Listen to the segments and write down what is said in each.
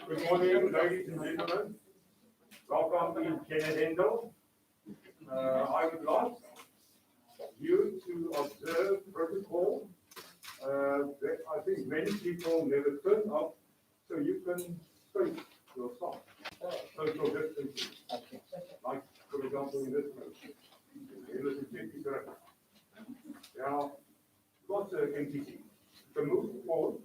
Good morning, ladies and gentlemen. Welcome to Genadendal. I would like you to observe protocol. I think many people never turn up, so you can speak yourself. Social distancing. Like, for example, in this case. Now, lots of MCC. So move forward.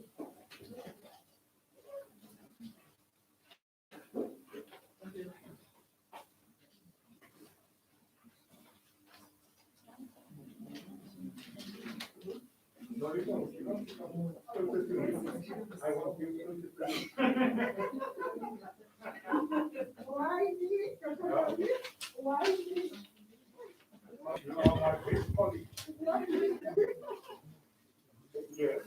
I want you Why? You are my best colleague. Yes.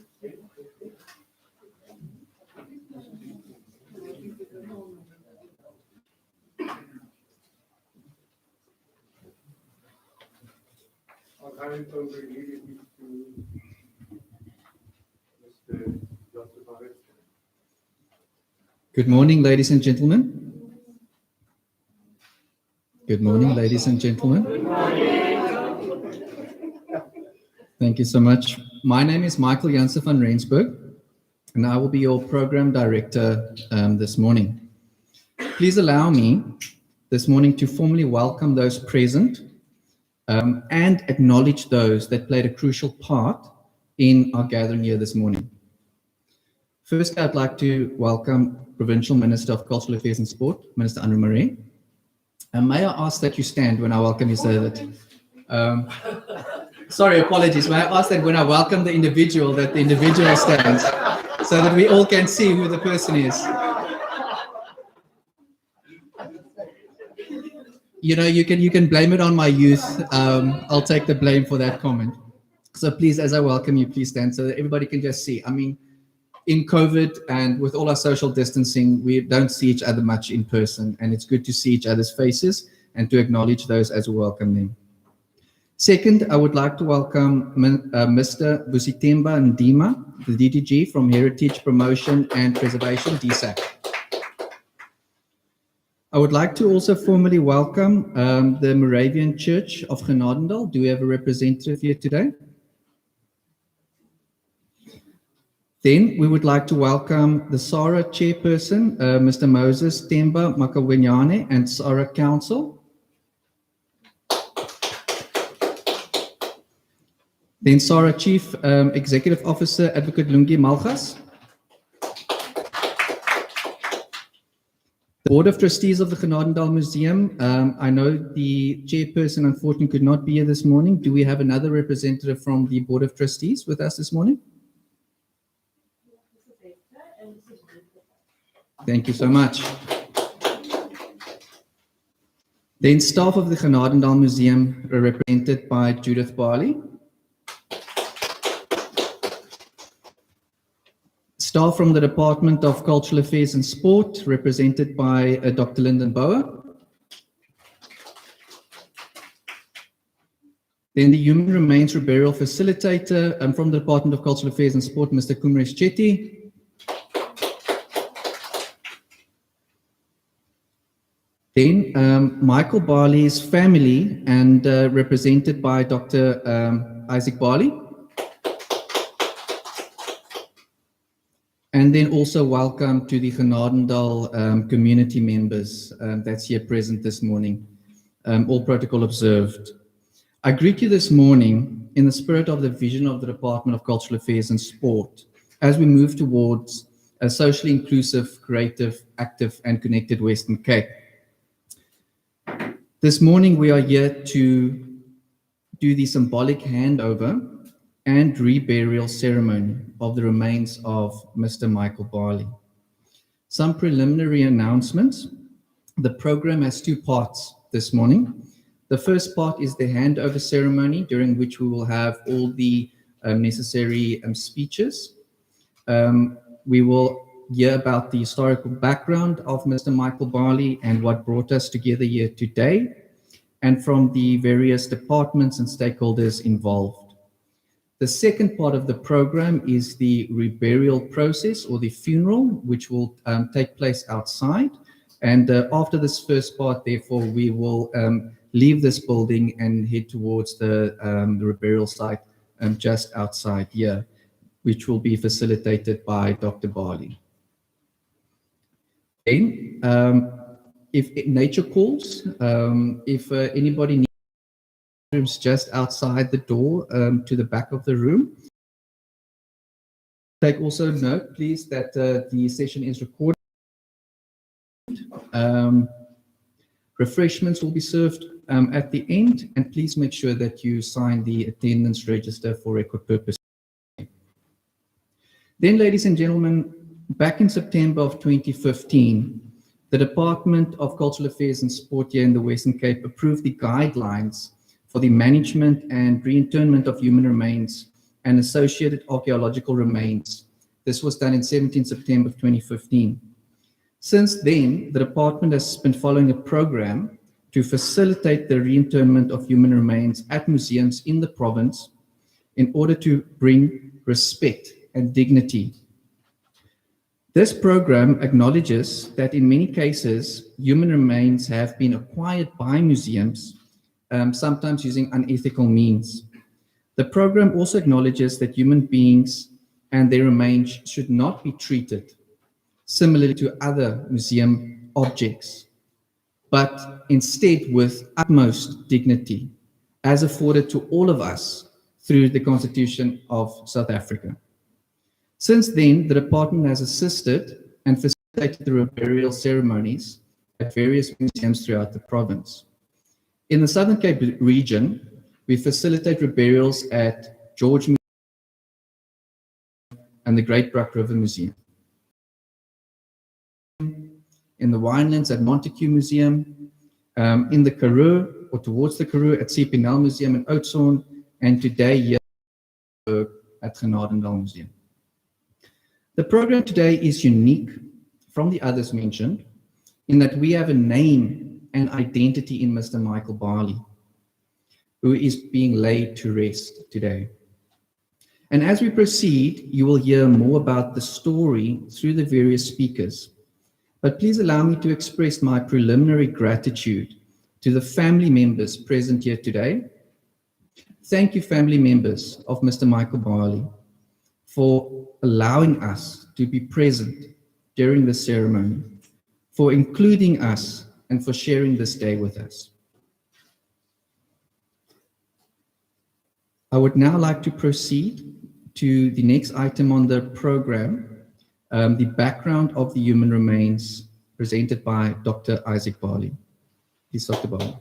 I'll hand over immediately to Mr. Joseph. Good morning, ladies and gentlemen. Good morning, ladies and gentlemen. Thank you so much. My name is Michael Jansen van Rensburg, and I will be your program director this morning. Please allow me this morning to formally welcome those present and acknowledge those that played a crucial part in our gathering here this morning. First, I'd like to welcome Provincial Minister of Cultural Affairs and Sport, Minister Anu Marais. And may I ask that you stand when I welcome you, so that, sorry, apologies. May I ask that when I welcome the individual, that the individual stands, so that we all can see who the person is. You know, you can blame it on my youth. I'll take the blame for that comment. So please, as I welcome you, please stand so that everybody can just see. I mean, in COVID and with all our social distancing, we don't see each other much in person, and it's good to see each other's faces and to acknowledge those as we welcome them. Second, I would like to welcome Mr. Busitemba Ndima, the DDG from Heritage Promotion and Preservation, DSAC. I would like to also formally welcome the Moravian Church of Genadendal. Do we have a representative here today? Then we would like to welcome the SARA Chairperson, Mr. Moses Temba Makawenyane, and SARA Council. Then SARA Chief Executive Officer, Advocate Lungi Malgas. The Board of Trustees of the Genadendal Museum. I know the Chairperson unfortunately could not be here this morning. Do we have another representative from the Board of Trustees with us this morning? Thank you so much. Then staff of the Genadendal Museum are represented by Judith Balie. Staff from the Department of Cultural Affairs and Sport, represented by Dr. Lyndon Boer. Then the Human Remains Reburial Facilitator from the Department of Cultural Affairs and Sport, Mr. Kumresh Chetty. Then Michael Balie's family and represented by Dr. Isaac Balie. And then also welcome to the Genadendal community members that's here present this morning, all protocol observed. I greet you this morning in the spirit of the vision of the Department of Cultural Affairs and Sport as we move towards a socially inclusive, creative, active and connected Western Cape. This morning we are here to do the symbolic handover and reburial ceremony of the remains of Mr. Michael Balie. Some preliminary announcements. The program has two parts this morning. The first part is the handover ceremony, during which we will have all the necessary speeches. We will hear about the historical background of Mr. Michael Balie and what brought us together here today, and from the various departments and stakeholders involved. The second part of the program is the reburial process or the funeral, which will take place outside. And after this first part, therefore, we will leave this building and head towards the reburial site just outside here, which will be facilitated by Dr. Balie. Then, if nature calls, if anybody needs rooms just outside the door to the back of the room. Take also note, please, that the session is recorded. Refreshments will be served at the end, and please make sure that you sign the attendance register for record purposes. Then, ladies and gentlemen, back in September of 2015, the Department of Cultural Affairs and Sport here in the Western Cape approved the guidelines for the management and reinterment of human remains and associated archaeological remains. This was done in 17 September of 2015. Since then, the department has been following a program to facilitate the reinterment of human remains at museums in the province in order to bring respect and dignity. This program acknowledges that in many cases, human remains have been acquired by museums, sometimes using unethical means. The program also acknowledges that human beings and their remains should not be treated similarly to other museum objects, but instead with utmost dignity, as afforded to all of us through the Constitution of South Africa. Since then, the department has assisted and facilitated the reburial ceremonies at various museums throughout the province. In the Southern Cape region, we facilitate reburials at George Museum and the Great Bruck River Museum. In the Winelands at Montague Museum, in the Karoo or towards the Karoo at Sipinel Museum in Oudtshoorn, and today here at Genadendal Museum. The program today is unique from the others mentioned in that we have a name and identity in Mr. Michael Balie, who is being laid to rest today. And as we proceed, you will hear more about the story through the various speakers. But please allow me to express my preliminary gratitude to the family members present here today. Thank you, family members of Mr. Michael Balie, for allowing us to be present during the ceremony, for including us, and for sharing this day with us. I would now like to proceed to the next item on the program, the background of the human remains, presented by Dr. Isaac Balie. Please, Dr. Balie.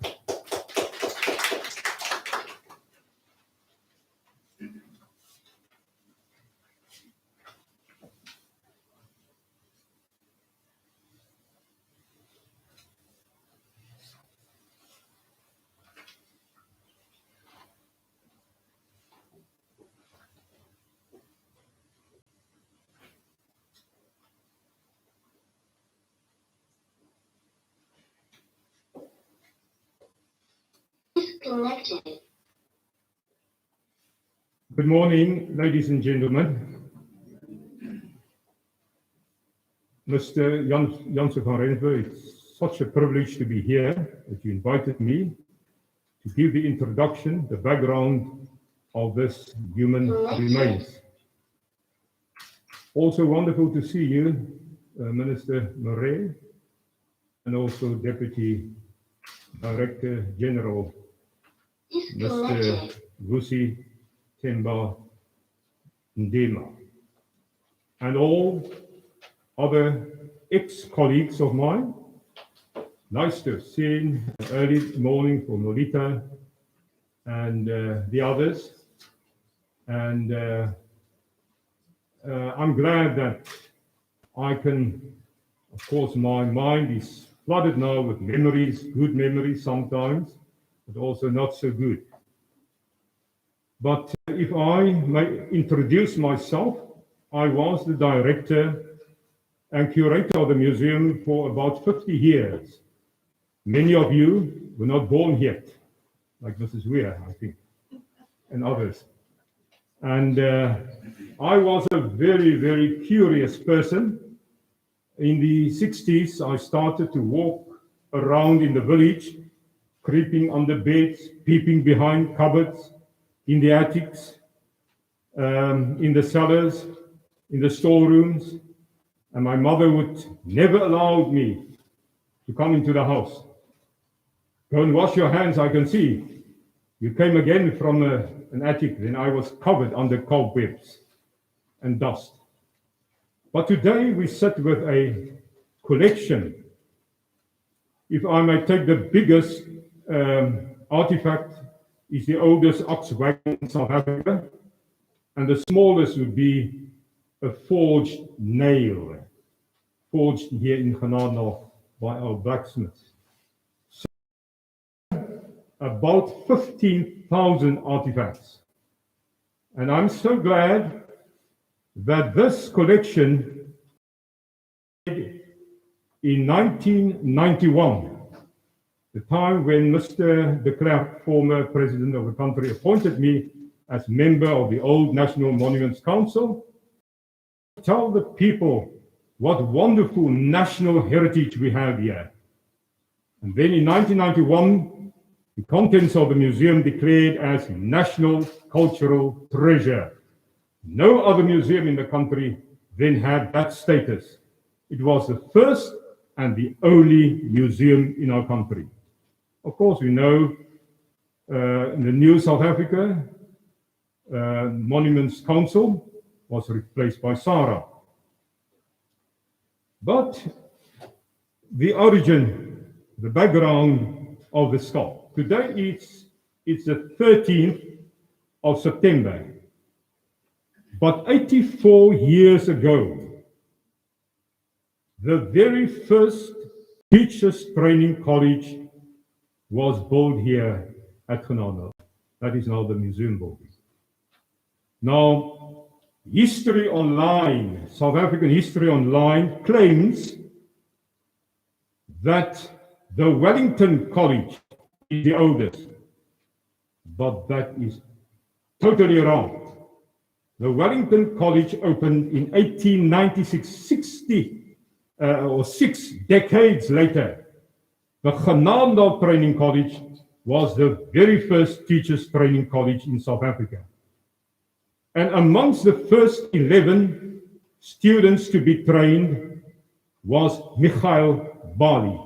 Disconnected. Good morning, ladies and gentlemen. Mr. Jansen van Rensburg, it's such a privilege to be here that you invited me to give the introduction, the background of this human remains. Also wonderful to see you, Minister Murray, and also Deputy Director General, Mr. Vusi Temba Ndema, and all other ex-colleagues of mine. Nice to have seen early morning for Nolita and the others. And I'm glad that I can, of course, my mind is flooded now with memories, good memories sometimes, but also not so good. But if I may introduce myself, I was the director and curator of the museum for about 50 years. Many of you were not born yet, like Mrs. Weir, I think, and others. And I was a very, very curious person. In the 60s, I started to walk around in the village, creeping under beds, peeping behind cupboards, in the attics, in the cellars, in the storerooms. And my mother would never allow me to come into the house. Go and wash your hands, I can see. You came again from an attic, then I was covered under cobwebs and dust. But today we sit with a collection. If I may take the biggest artifact, is the oldest ox wagon in South Africa, and the smallest would be a forged nail, forged here in Hernando by our blacksmiths. So about 15,000 artifacts. And I'm so glad that this collection in 1991, the time when Mr. de Klerk, former president of the country, appointed me as member of the old National Monuments Council, tell the people what wonderful national heritage we have here. And then in 1991, the contents of the museum declared as National Cultural Treasure. No other museum in the country then had that status. It was the first and the only museum in our country. Of course, we know in the new South Africa, Monuments Council was replaced by SARA. But the origin, the background of the skull. Today it's the 13th of September. But 84 years ago, the very first teachers training college was built here at Hernando. That is now the museum building. Now, History Online, South African History Online, claims that the Wellington College is the oldest, but that is totally wrong. The Wellington College opened in 1896, 6 decades later. The Genadendal Training College was the very first teachers training college in South Africa. And amongst the first 11 students to be trained was Michael Balie.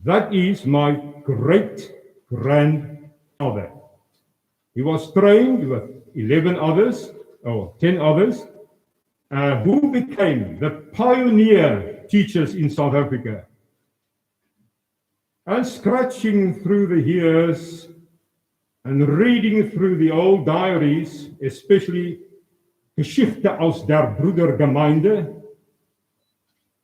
That is my great-grandfather. He was trained with 11 others, or 10 others, who became the pioneer teachers in South Africa. And scratching through the years and reading through the old diaries, especially Geschichte aus der Brudergemeinde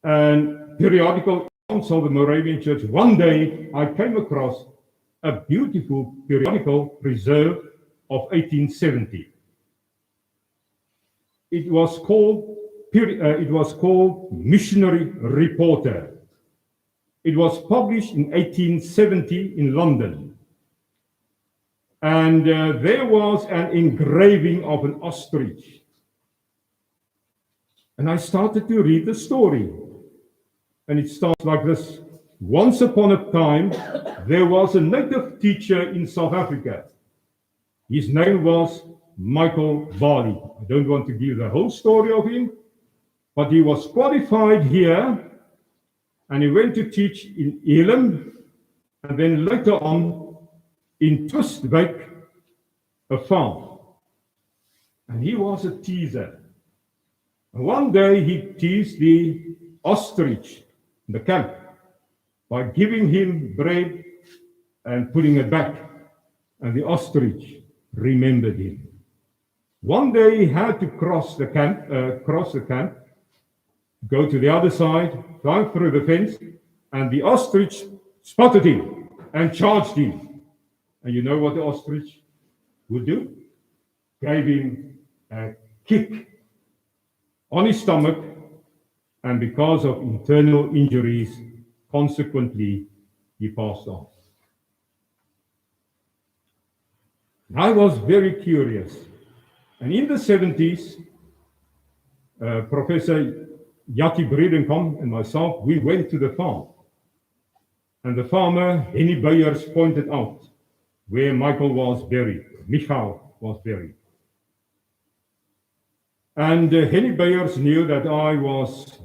and periodical council of the Moravian Church, one day I came across a beautiful periodical preserved of 1870. It was called Missionary Reporter. It was published in 1870 in London. And there was an engraving of an ostrich. And I started to read the story. And it starts like this. Once upon a time, there was a native teacher in South Africa. His name was Michael Balie. I don't want to give the whole story of him, but he was qualified here, and he went to teach in Elim, and then later on in Twistwyk, a farm. And he was a teaser. And one day he teased the ostrich in the camp by giving him bread and putting it back. And the ostrich remembered him. One day he had to cross the camp, go to the other side, climb through the fence, and the ostrich spotted him and charged him. And you know what the ostrich would do? Gave him a kick on his stomach, and because of internal injuries, consequently, he passed on. I was very curious. And in the 70s, Professor Jackie Bredenkamp and myself, we went to the farm. And the farmer, Henny Beyers, pointed out where Michael was buried, Michael was buried. And Henny Beyers knew that I was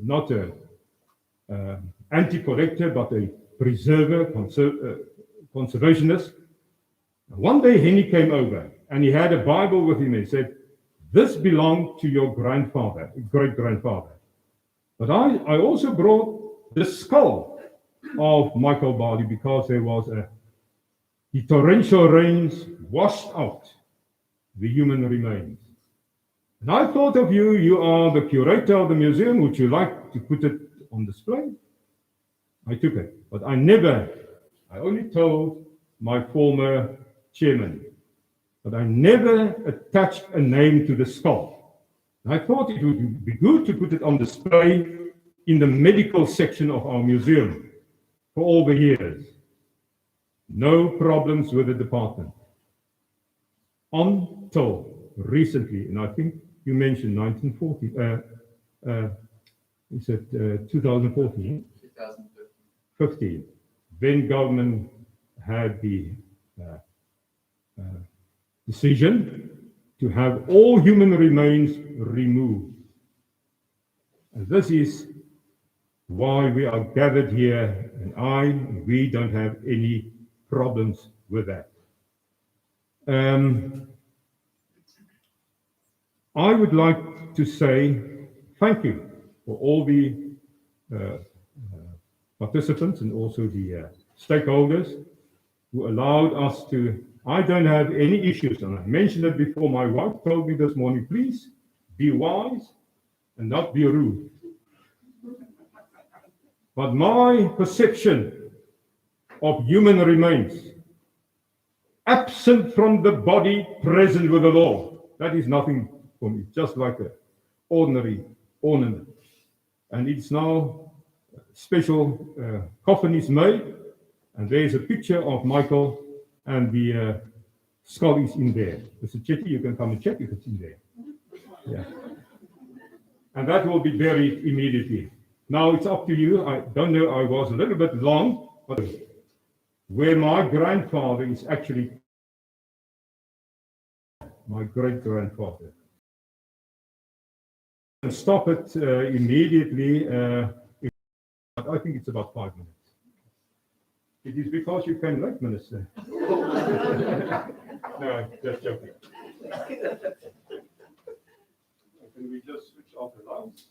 not an anti-collector, but a preserver, conservationist. One day Henny came over and he had a Bible with him and he said, "This belonged to your grandfather, great-grandfather. But I also brought the skull of Michael Balie because there was the torrential rains washed out the human remains. And I thought of you, you are the curator of the museum, would you like to put it on display?" I took it, but I only told my former chairman, but I never attached a name to the skull. And I thought it would be good to put it on display in the medical section of our museum for all the years. No problems with the department. Until recently, and I think you mentioned 2014? 2015. 15. Then government had the decision to have all human remains removed. And this is why we are gathered here, and we don't have any problems with that. I would like to say thank you for all the participants and also the stakeholders who allowed us to. I don't have any issues, and I mentioned it before. My wife told me this morning, please be wise and not be rude. But my perception of human remains, absent from the body, present with the Lord, that is nothing for me, just like an ordinary ornament. And it's now special coffin is made, and there's a picture of Michael, and the skull is in there. Mr. Chetty, you can come and check if it's in there. Yeah. And that will be buried immediately. Now it's up to you. I don't know, I was a little bit long, but where my grandfather is actually my great-grandfather. Stop it immediately. I think it's about 5 minutes. It is because you came late, Minister. No, just joking. Can we just switch off the lights?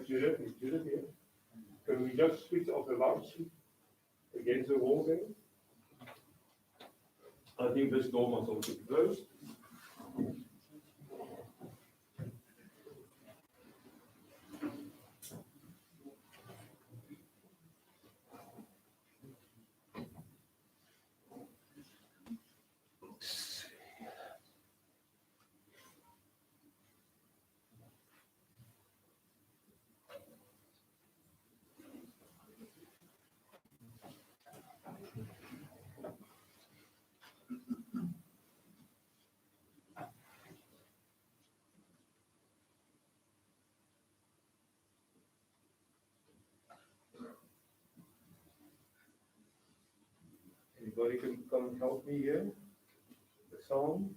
Judith here. Can we just switch off the lights against the wall there? I think this door must also be closed. Anybody can come and help me here? The song?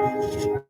Okay.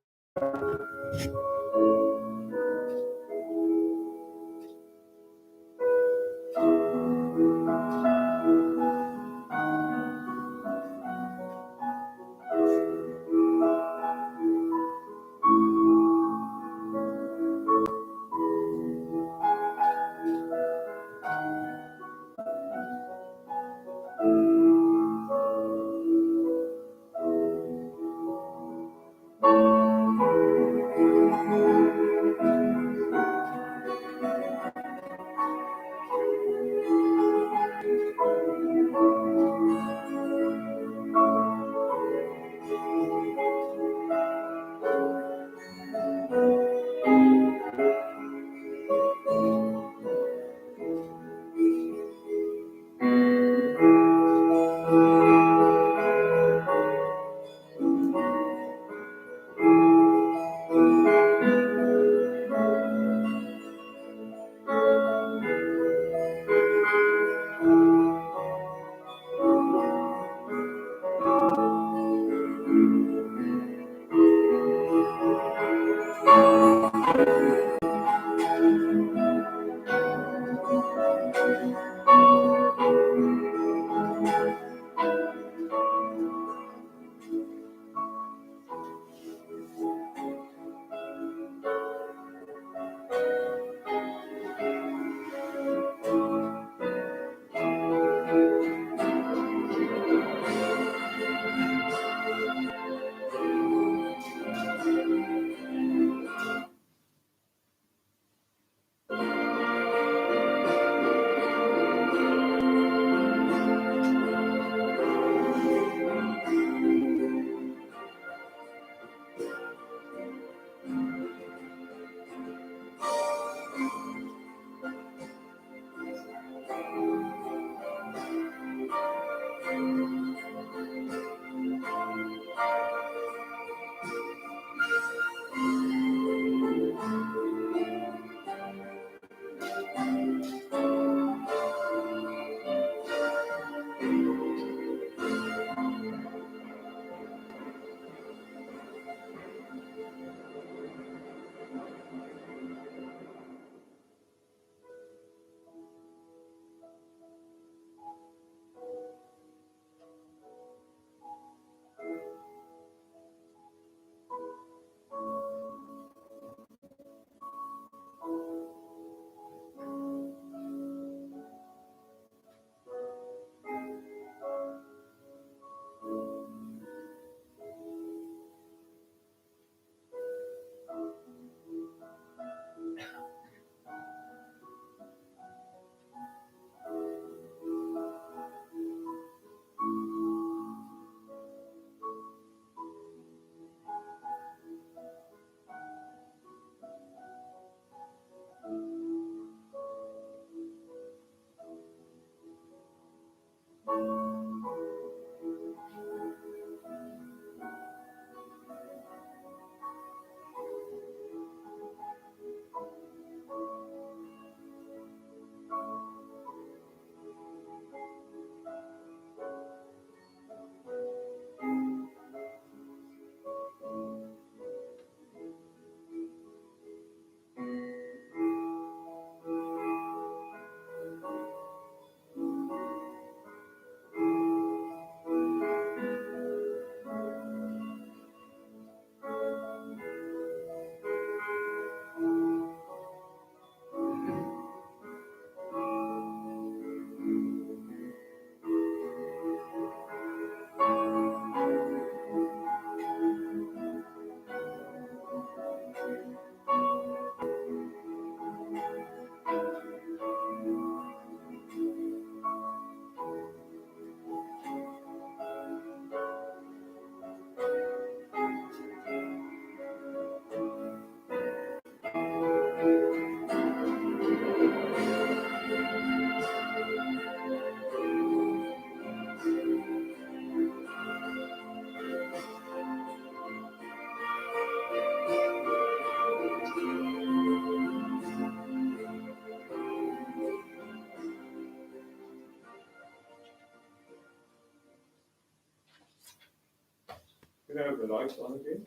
we have the lights on again?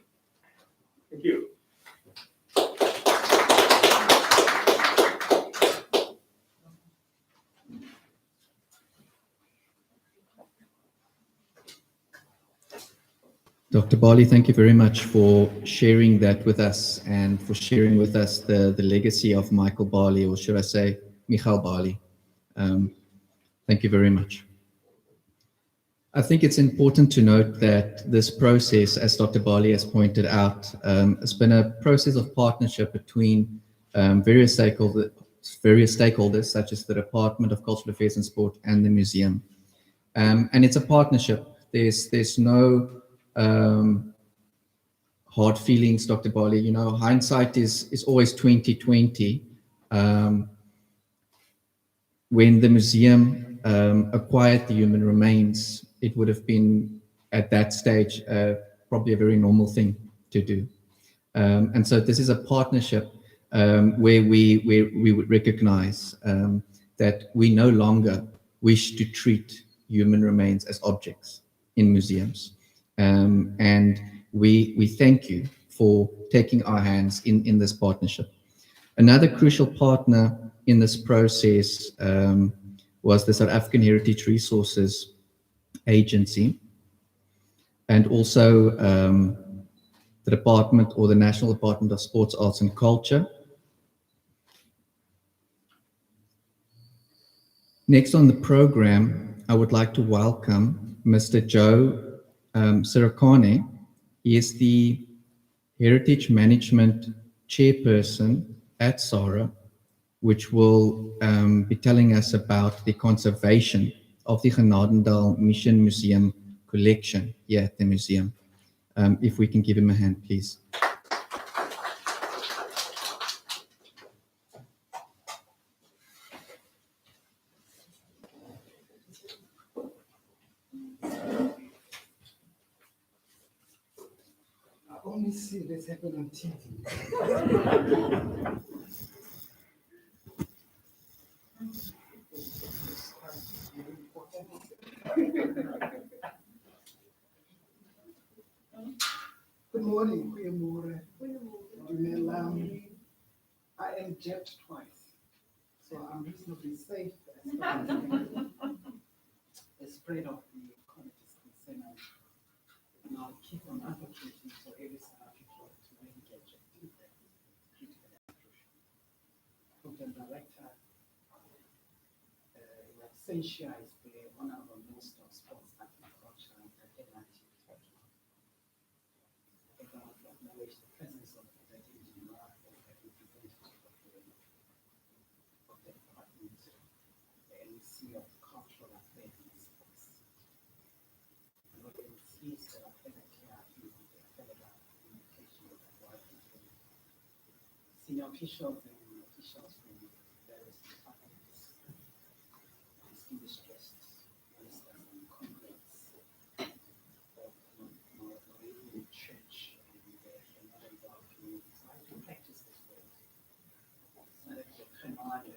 Thank you. Dr. Balie, thank you very much for sharing that with us and for sharing with us the legacy of Michael Balie, or should I say, Michael Balie. Thank you very much. I think it's important to note that this process, as Dr. Balie has pointed out, has been a process of partnership between various stakeholders, such as the Department of Cultural Affairs and Sport and the museum. And it's a partnership. There's no hard feelings, Dr. Balie. You know, hindsight is always 2020. When the museum acquired the human remains, it would have been at that stage probably a very normal thing to do. And so this is a partnership where we would recognize that we no longer wish to treat human remains as objects in museums. And we thank you for taking our hands in this partnership. Another crucial partner in this process was the South African Heritage Resources Agency, and also the department, or the National Department of Sports, Arts and Culture. Next on the program, I would like to welcome Mr. Joe Sirakane. He is the Heritage Management Chairperson at SARA, which will be telling us about the conservation of the Genadendal Mission Museum collection here at the museum. If we can give him a hand, please. I only see this happen on TV. Good morning, goeiemorgen. Dumelang. I am jabbed twice, so I'm reasonably safe as far as the spread of the COVID is concerned. And I'll keep on advocating for every South African to really get jabbed. Program Director, Absentia is the Honorable Minister of Sports, Agriculture and Technology. I acknowledge the presence of the Deputy Mayor of the Department, the Emcee of Cultural Affairs and Sports. And what Emcees that are present here in the federal communication of the world, senior officials and officials from various departments, distinguished guests, ministers and congress of the church and the Hernando community. So I can practice this word. It's not a Hernando.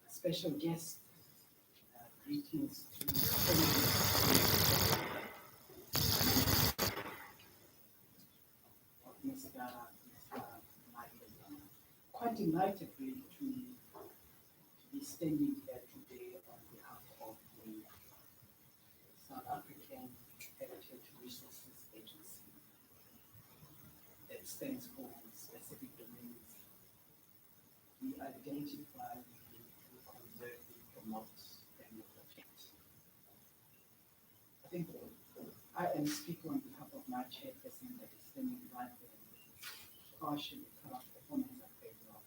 A special guest, greetings to of Mr. Michael. Quite delighted really to be standing here today on behalf of the South African Heritage Resources Agency that stands for specific domains. We identify, we conserve, we promote, and we protect. I think I am speaking on behalf of my chairperson that is standing right there. Partially cut off performance at Facebook.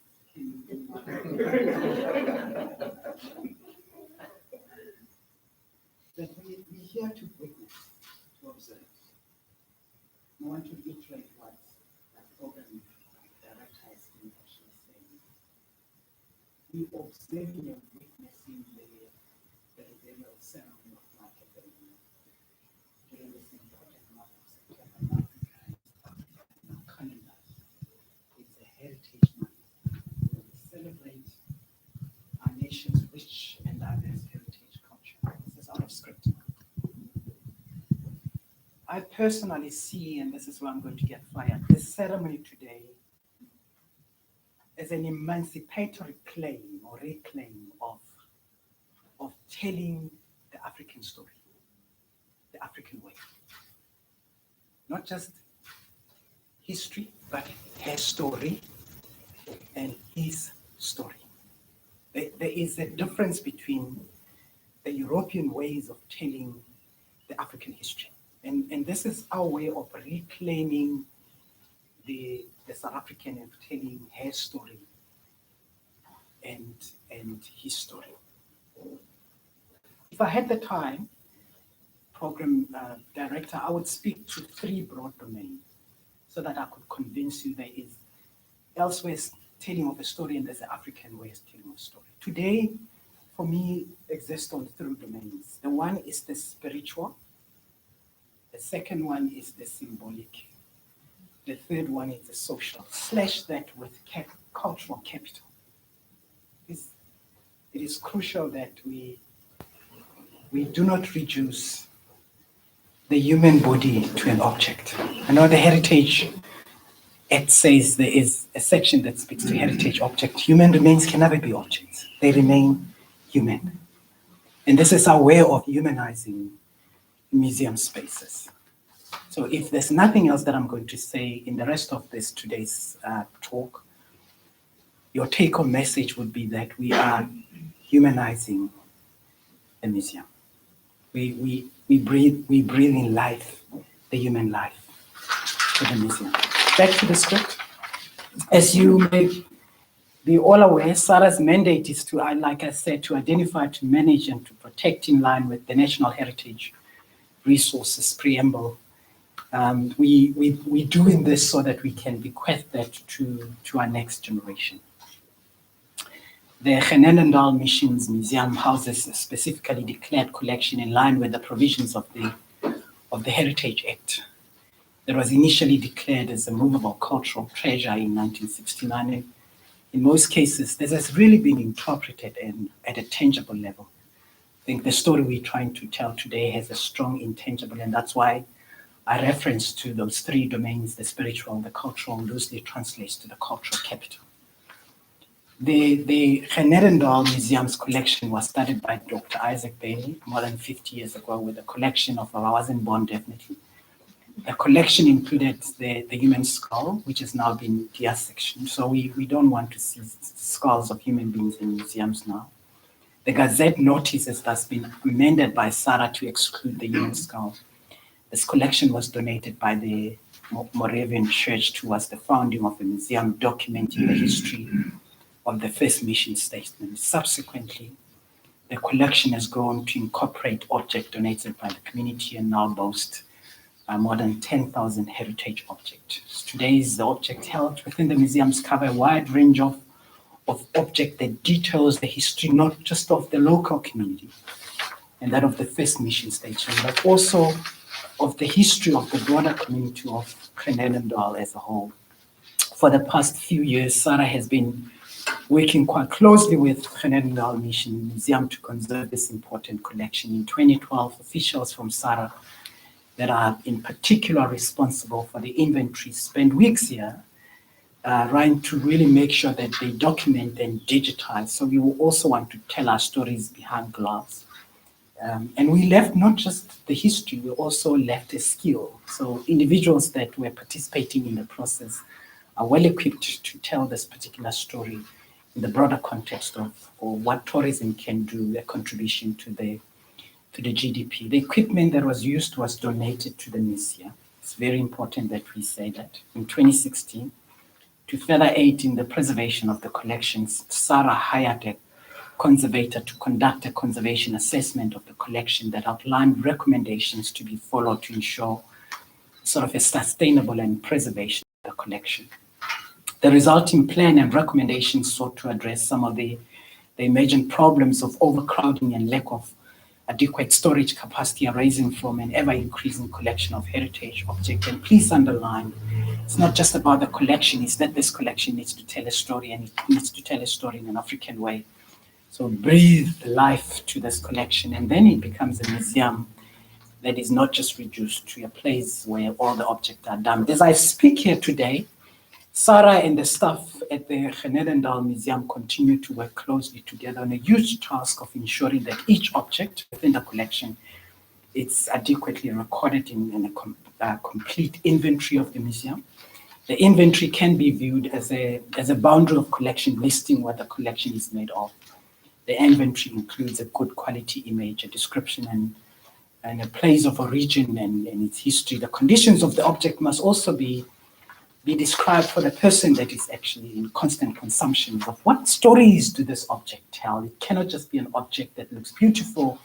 That we're here to witness, to observe. I want to reiterate what the program director has been actually saying. We observing and witnessing the Reburial ceremony of Michael Balie during this important month of September. Calendar. It's a heritage month. We celebrate our nation's rich and diverse heritage culture. This is out of script. I personally see, and this is where I'm going to get fired, this ceremony today as an emancipatory claim or reclaim of telling the African story, the African way. Not just history, but her story and his story. There is a difference between the European ways of telling the African history. And this is our way of reclaiming the South African and telling her story and his story. If I had the time, program director, I would speak to 3 broad domains so that I could convince you there is elsewhere telling of a story and there's the African way of telling a story. Today, for me, exists on 3 domains. The one is the spiritual. The second one is the symbolic. The third one is the social. Slash that with cultural capital. It is crucial that we do not reduce the human body to an object. I know the Heritage Act says there is a section that speaks to heritage object. Human remains can never be objects. They remain human. And this is our way of humanizing museum spaces. So if there's nothing else that I'm going to say in the rest of today's talk, your take-home message would be that we are humanizing the museum. We breathe in life, the human life, to the museum. Back to the script. As you may be all aware, SARA's mandate is to, like I said, to identify, to manage, and to protect in line with the National Heritage Resources Preamble. We doing this so that we can bequeath that to our next generation. The Genadendal Mission Museum houses a specifically declared collection in line with the provisions of the Heritage Act that was initially declared as a movable cultural treasure in 1969. And in most cases, this has really been interpreted at a tangible level. I think the story we're trying to tell today has a strong intangible, and that's why I reference to those 3 domains, the spiritual, the cultural, loosely translates to the cultural capital. The Genadendal Museum's collection was started by Dr. Isaac Balie more than 50 years ago with a collection of, I wasn't born definitely. The collection included the human skull, which has now been de-sectioned. So we don't want to see skulls of human beings in museums now. The Gazette notices that's been amended by SARA to exclude the human skull. This collection was donated by the Moravian Church towards the founding of the museum, documenting the history of the first mission statement. Subsequently, the collection has grown to incorporate objects donated by the community and now boasts more than 10,000 heritage objects. Today's object held within the museums cover a wide range of objects that details the history, not just of the local community and that of the first mission station, but also of the history of the broader community of Genadendal as a whole. For the past few years, SARA has been working quite closely with Genadendal Mission Museum to conserve this important collection. In 2012, officials from SARA that are in particular responsible for the inventory spent weeks here trying to really make sure that they document and digitize. So we will also want to tell our stories behind glass. And we left not just the history, we also left a skill. So individuals that were participating in the process are well equipped to tell this particular story in the broader context of what tourism can do, a contribution to the GDP. The equipment that was used was donated to the museum. It's very important that we say that. In 2016, to further aid in the preservation of the collections, SARA hired a conservator to conduct a conservation assessment of the collection that outlined recommendations to be followed to ensure sort of a sustainable and preservation of the collection. The resulting plan and recommendations sought to address some of the emergent problems of overcrowding and lack of adequate storage capacity arising from an ever-increasing collection of heritage objects. And please underline, it's not just about the collection, it's that this collection needs to tell a story, and it needs to tell a story in an African way. So breathe life to this collection, and then it becomes a museum that is not just reduced to a place where all the objects are dumped. As I speak here today, Sarah and the staff at the Genadendal Museum continue to work closely together on a huge task of ensuring that each object within the collection is adequately recorded in a complete inventory of the museum. The inventory can be viewed as a boundary of collection, listing what the collection is made of. The inventory includes a good quality image, a description, and a place of origin and its history. The conditions of the object must also be described for the person that is actually in constant consumption of what stories do this object tell. It cannot just be an object that looks beautiful,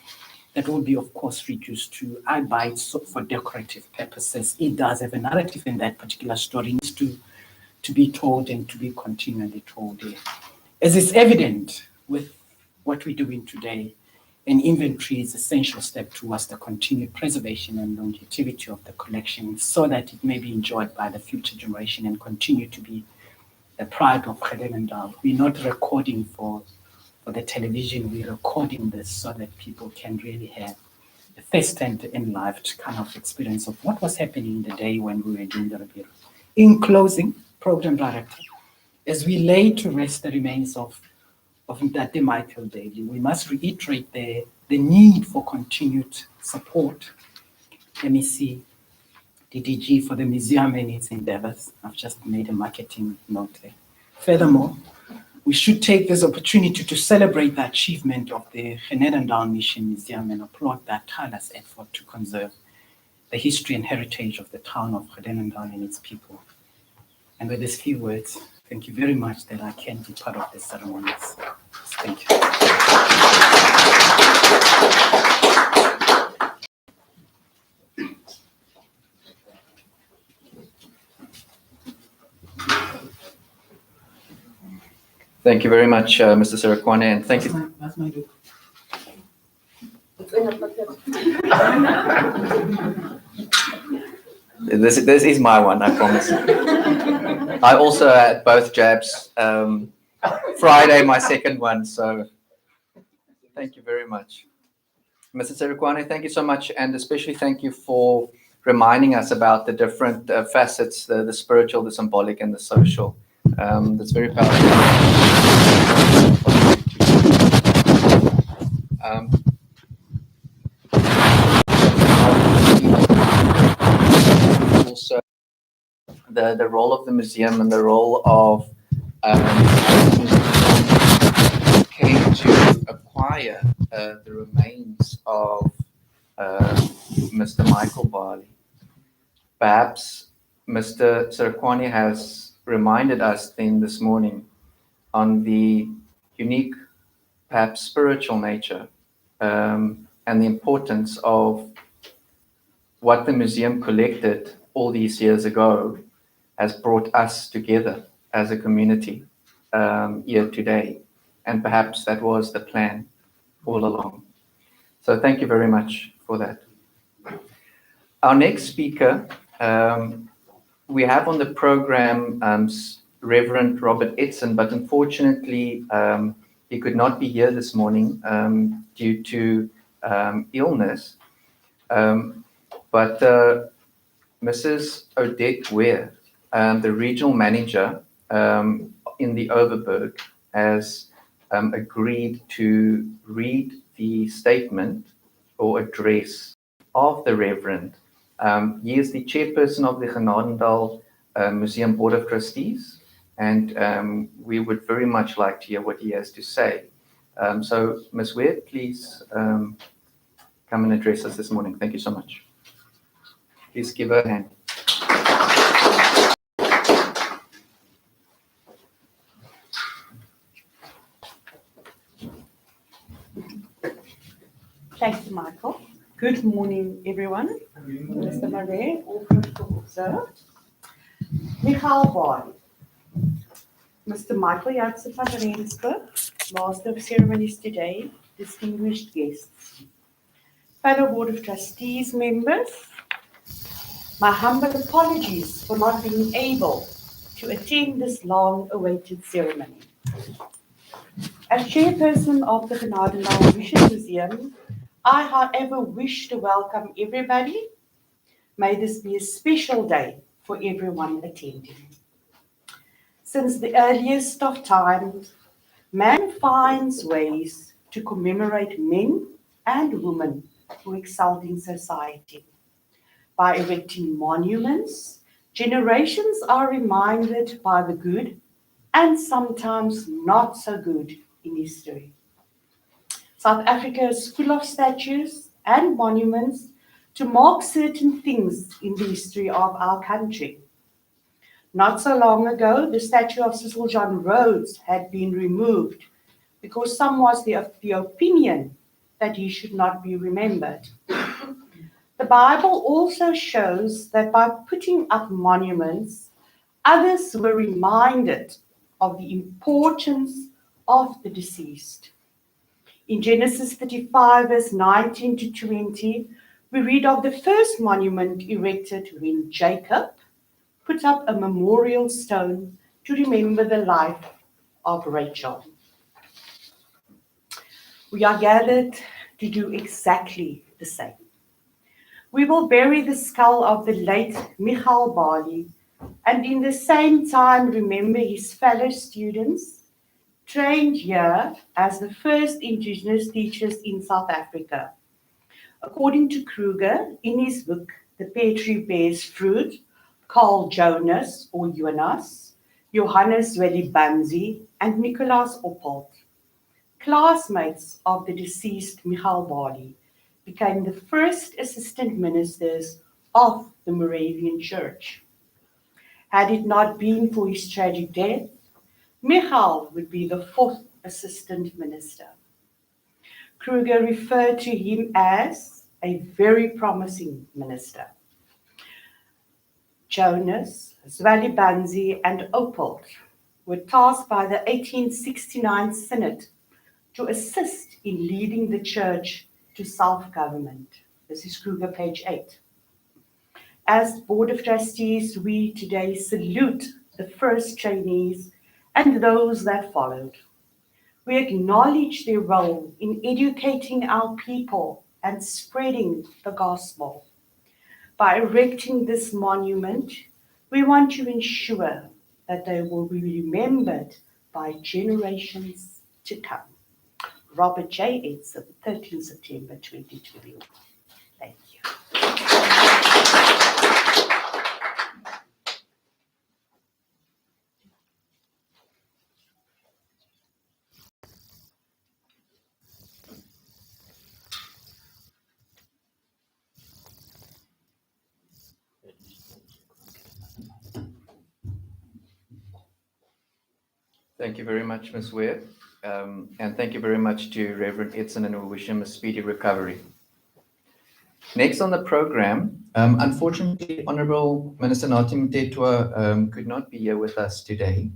that will be, of course, reduced to, I buy it for decorative purposes. It does have a narrative, and that particular story needs to be told and to be continually told. As is evident with what we're doing today, an inventory is an essential step towards the continued preservation and longevity of the collection so that it may be enjoyed by the future generation and continue to be the pride of Genadendal. We're not recording for the television, we're recording this so that people can really have a first-hand enlived kind of experience of what was happening in the day when we were doing the Reburial. In closing, Program Director, as we lay to rest the remains of Mr Michael Balie, we must reiterate the need for continued support. Emcee, DDG, for the museum and its endeavors. I've just made a marketing note there. Furthermore, we should take this opportunity to celebrate the achievement of the Genadendal Mission Museum and applaud that tireless effort to conserve the history and heritage of the town of Genadendal and its people. And with these few words, thank you very much that I can be part of this ceremonies. Thank you. Thank you very much, Mr. Serakwane, and thank you. That's my book. This is my one, I promise. I also had both jabs. Friday, my second one, so thank you very much. Mr. Serakwane, thank you so much, and especially thank you for reminding us about the different facets, the spiritual, the symbolic, and the social. That's very powerful. Also, the role of the museum and the role of came to acquire the remains of Mr. Michael Balie. Perhaps Mr. Serakwane has reminded us then this morning on the unique, perhaps spiritual nature and the importance of what the museum collected all these years ago has brought us together as a community here today. And perhaps that was the plan all along. So thank you very much for that. Our next speaker, we have on the program Reverend Robert Edson, but unfortunately he could not be here this morning due to illness. But Mrs. Odette Ware, the regional manager in the Overberg, has agreed to read the statement or address of the Reverend. He is the chairperson of the Genadendal Museum Board of Trustees, and we would very much like to hear what he has to say. So, Ms. Ware, please come and address us this morning. Thank you so much. Please give her a hand. Thank you, Michael. Good morning, everyone. Mr. Marais, all protocol observed. Michael Balie. Mr. Michael Jansen van Rensburg, Master of Ceremonies today, distinguished guests, fellow Board of Trustees members, my humble apologies for not being able to attend this long-awaited ceremony. As chairperson of the Genadendal Mission Museum, I, however, wish to welcome everybody. May this be a special day for everyone attending. Since the earliest of times, man finds ways to commemorate men and women who excelled in society. By erecting monuments, generations are reminded by the good and sometimes not so good in history. South Africa is full of statues and monuments to mark certain things in the history of our country. Not so long ago, the statue of Cecil John Rhodes had been removed because some was the opinion that he should not be remembered. The Bible also shows that by putting up monuments, others were reminded of the importance of the deceased. In Genesis 35, verse 19 to 20, we read of the first monument erected when Jacob put up a memorial stone to remember the life of Rachel. We are gathered to do exactly the same. We will bury the skull of the late Michael Balie and in the same time remember his fellow students trained here as the first Indigenous teachers in South Africa. According to Kruger, in his book, The Pear Tree Bears Fruit, Carl Jonas or Jonas, Johannes Wellibanzi, and Nicolaas Oppold, classmates of the deceased Michael Balie, became the first assistant ministers of the Moravian Church. Had it not been for his tragic death, Michael would be the fourth assistant minister. Kruger referred to him as a very promising minister. Jonas, Zwelibanzi, and Oppold were tasked by the 1869 Synod to assist in leading the church to self-government. This is Kruger, page 8. As Board of Trustees, we today salute the first trainees and those that followed. We acknowledge their role in educating our people and spreading the gospel. By erecting this monument, we want to ensure that they will be remembered by generations to come. Robert J. Edson, 13 September 2021. Thank you. Thank you very much, Ms. Ware. And thank you very much to Reverend Edson, and we wish him a speedy recovery. Next on the program, unfortunately, Honorable Minister Nathi Mthethwa could not be here with us today,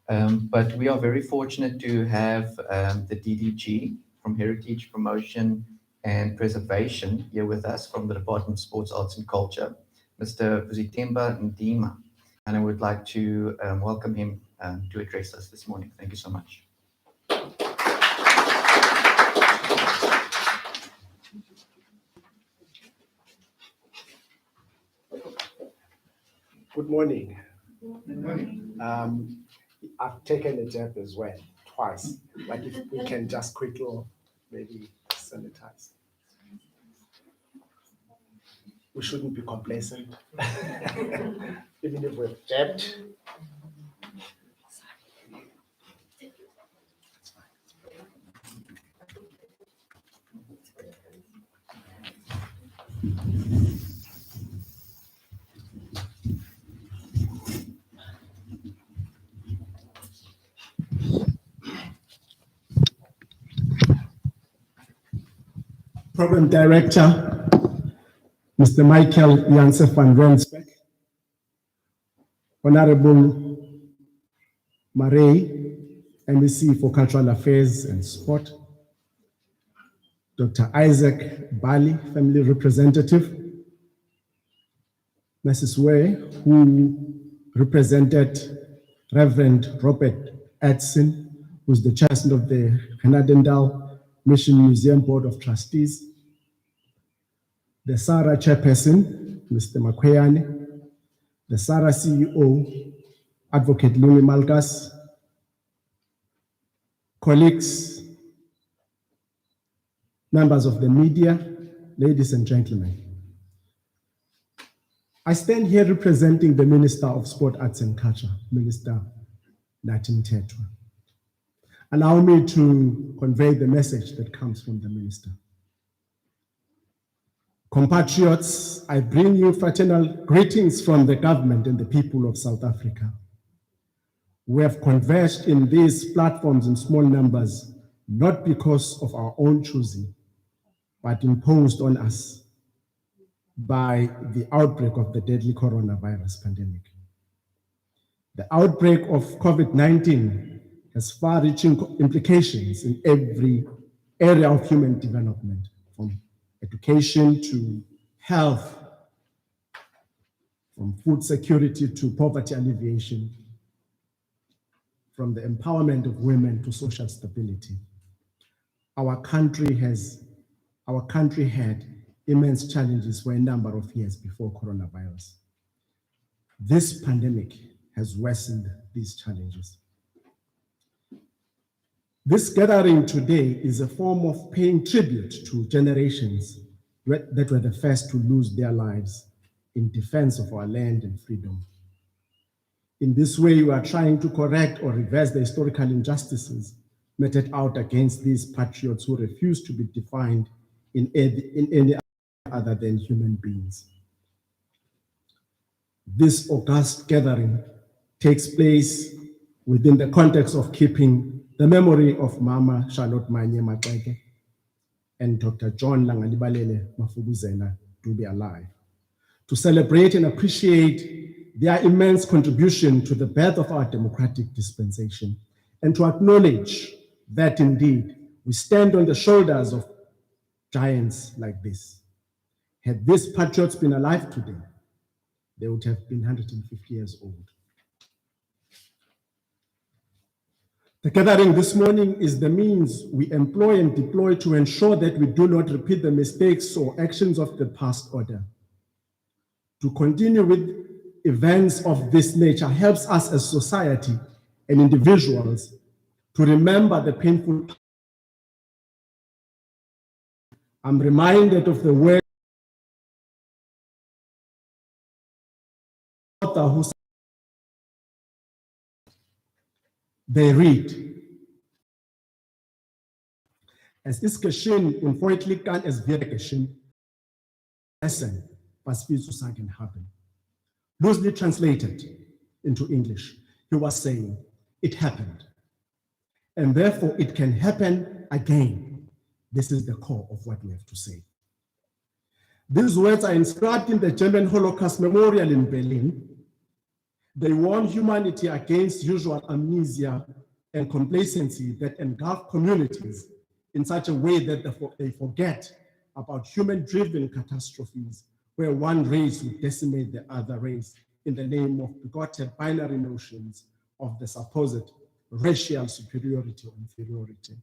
but we are very fortunate to have the DDG from Heritage Promotion and Preservation here with us from the Department of Sports, Arts and Culture, Mr. Vuzitemba Ndima, and I would like to welcome him to address us this morning. Thank you so much. Good morning. Good morning. I've taken a jab as well, twice. Like if we can just quickly maybe sanitize. We shouldn't be complacent. Even if we're jabbed. Program Director, Mr. Michael van Rensbeck, Honorable Marais, Emcee for Cultural Affairs and Sport, Dr. Isaac Balie, Family Representative, Mrs. Ware, who represented Reverend Robert Edson, who's the Chairperson of the Genadendal Mission Museum Board of Trustees, the SARA Chairperson, Mr. Makweyane, the SARA CEO, Advocate Lumi Malgas, colleagues, members of the media, ladies and gentlemen. I stand here representing the Minister of Sport, Arts and Culture, Minister Nathi Mthethwa. Allow me to convey the message that comes from the Minister. Compatriots, I bring you fraternal greetings from the government and the people of South Africa. We have converged in these platforms in small numbers, not because of our own choosing, but imposed on us by the outbreak of the deadly coronavirus pandemic. The outbreak of COVID-19 has far-reaching implications in every area of human development, from education to health, from food security to poverty alleviation, from the empowerment of women to social stability. Our country had immense challenges for a number of years before coronavirus. This pandemic has worsened these challenges. This gathering today is a form of paying tribute to generations that were the first to lose their lives in defense of our land and freedom. In this way, we are trying to correct or reverse the historical injustices meted out against these patriots who refuse to be defined in any other than human beings. This august gathering takes place within the context of keeping the memory of Mama Charlotte Manye Maxeke and Dr. John Langalibalele Mafubuzela to be alive, to celebrate and appreciate their immense contribution to the birth of our democratic dispensation, and to acknowledge that indeed we stand on the shoulders of giants like this. Had these patriots been alive today, they would have been 150 years old. The gathering this morning is the means we employ and deploy to ensure that we do not repeat the mistakes or actions of the past order. To continue with events of this nature helps us as society and individuals to remember the painful. I'm reminded of the words who they read, "Es ist geschehen unfreundlich kann es wird geschehen. Essen, was wir zu sagen haben." Loosely translated into English, he was saying, it happened, and therefore it can happen again. This is the core of what we have to say. These words are inscribed in the German Holocaust Memorial in Berlin. They warn humanity against usual amnesia and complacency that engulf communities in such a way that they forget about human-driven catastrophes where one race would decimate the other race in the name of bigoted binary notions of the supposed racial superiority or inferiority.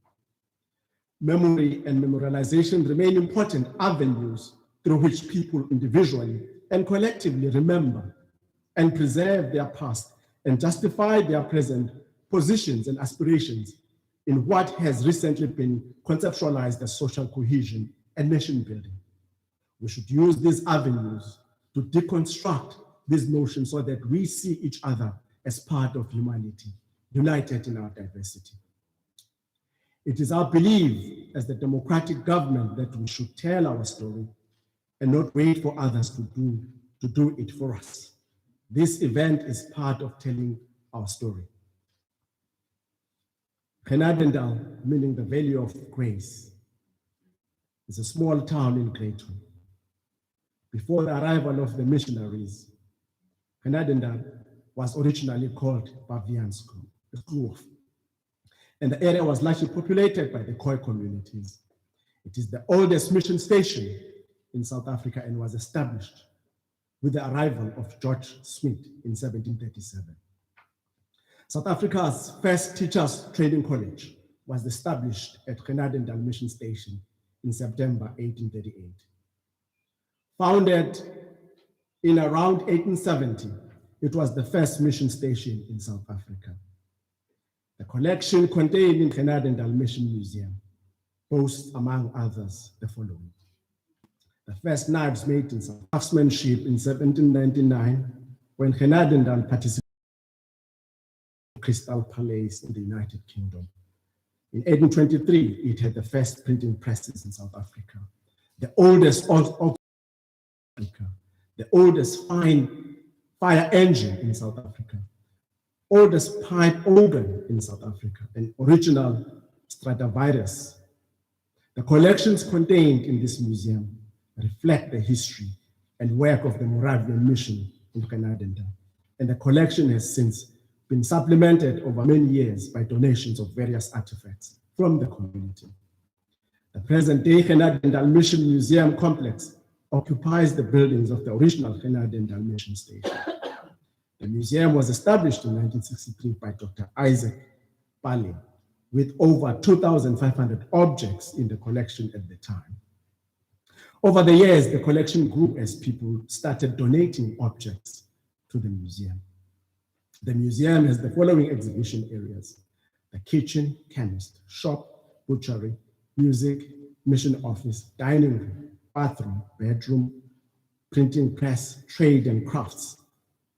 Memory and memorialization remain important avenues through which people individually and collectively remember and preserve their past and justify their present positions and aspirations in what has recently been conceptualized as social cohesion and nation building. We should use these avenues to deconstruct these notions so that we see each other as part of humanity, united in our diversity. It is our belief as the democratic government that we should tell our story and not wait for others to do it for us. This event is part of telling our story. Genadendal, meaning the Valley of Grace, is a small town in Greater. Before the arrival of the missionaries, Genadendal was originally called Bavianskloof, and the area was largely populated by the Khoi communities. It is the oldest mission station in South Africa and was established with the arrival of George Smith in 1737. South Africa's first teachers training college was established at Genadendal Mission Station in September 1838. Founded in around 1870, it was the first mission station in South Africa. The collection contained in Genadendal Mission Museum boasts, among others, the following. The first knives made in craftsmanship in 1799, when Genadendal participated in the Crystal Palace in the United Kingdom. In 1823, it had the first printing presses in South Africa, the oldest of Africa, the oldest fire engine in South Africa, oldest pipe organ in South Africa, an original Stradivarius. The collections contained in this museum reflect the history and work of the Moravian mission in Genadendal, and the collection has since been supplemented over many years by donations of various artifacts from the community. The present-day Genadendal Mission Museum complex occupies the buildings of the original Genadendal Mission Station. The museum was established in 1963 by Dr. Isaac Balie, with over 2,500 objects in the collection at the time. Over the years, the collection grew as people started donating objects to the museum. The museum has the following exhibition areas: the kitchen, chemist, shop, butchery, music, mission office, dining room, bathroom, bedroom, printing press, trade and crafts,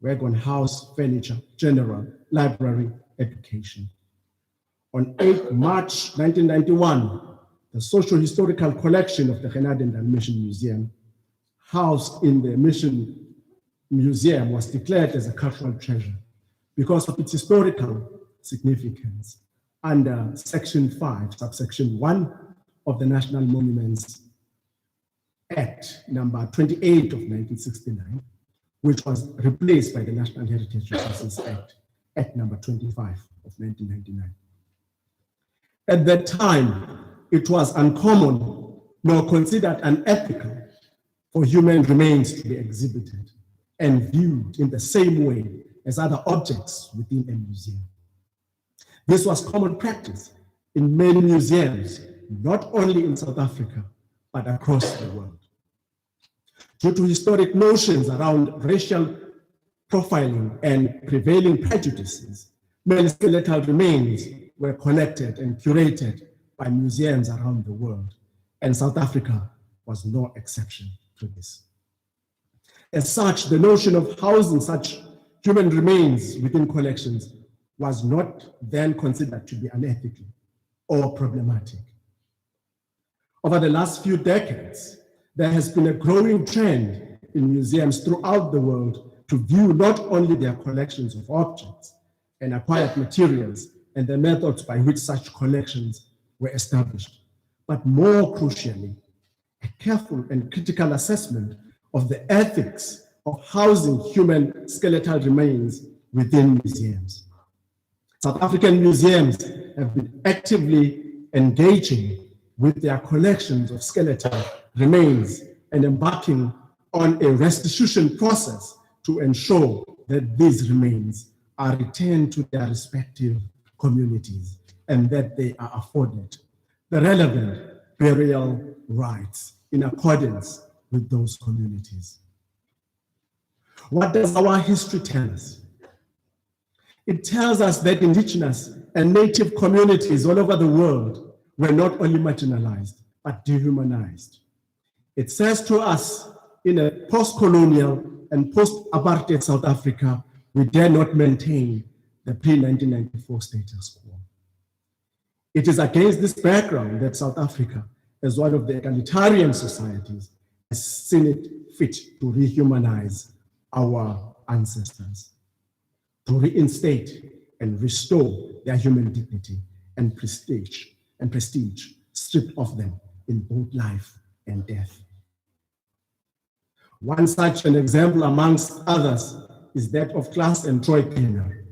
wagon house, furniture, general, library, education. On 8 March 1991, the social historical collection of the Genadendal Mission Museum, housed in the Mission Museum, was declared as a cultural treasure because of its historical significance under Section 5, subsection 1 of the National Monuments Act, number 28 of 1969, which was replaced by the National Heritage Resources Act, Act number 25 of 1999. At that time, it was uncommon nor considered unethical for human remains to be exhibited and viewed in the same way as other objects within a museum. This was common practice in many museums, not only in South Africa, but across the world. Due to historic notions around racial profiling and prevailing prejudices, many skeletal remains were collected and curated by museums around the world, and South Africa was no exception to this. As such, the notion of housing such human remains within collections was not then considered to be unethical or problematic. Over the last few decades, there has been a growing trend in museums throughout the world to view not only their collections of objects and acquired materials and the methods by which such collections were established, but more crucially, a careful and critical assessment of the ethics of housing human skeletal remains within museums. South African museums have been actively engaging with their collections of skeletal remains and embarking on a restitution process to ensure that these remains are returned to their respective communities and that they are afforded the relevant burial rights in accordance with those communities. What does our history tell us? It tells us that indigenous and native communities all over the world were not only marginalized, but dehumanized. It says to us, in a post-colonial and post-apartheid South Africa, we dare not maintain the pre-1994 status quo. It is against this background that South Africa, as one of the egalitarian societies, has seen it fit to rehumanize our ancestors, to reinstate and restore their human dignity and prestige stripped of them in both life and death. One such an example amongst others is that of Klaas and Troy PNR.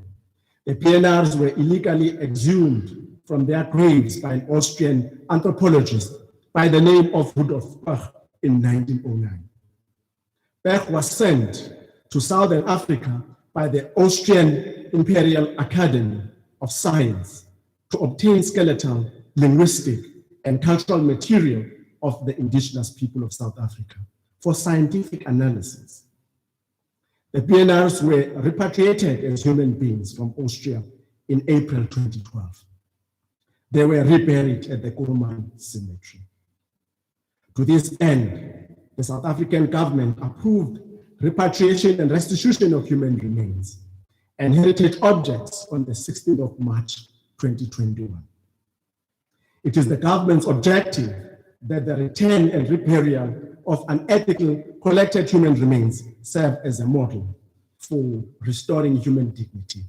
The PNRs were illegally exhumed from their graves by an Austrian anthropologist by the name of Rudolf Bach in 1909. Bach was sent to Southern Africa by the Austrian Imperial Academy of Science to obtain skeletal, linguistic, and cultural material of the indigenous people of South Africa for scientific analysis. The PNRs were repatriated as human beings from Austria in April 2012. They were reburied at the Kuruman Cemetery. To this end, the South African government approved repatriation and restitution of human remains and heritage objects on the 16th of March 2021. It is the government's objective that the return and reburial of unethical collected human remains serve as a model for restoring human dignity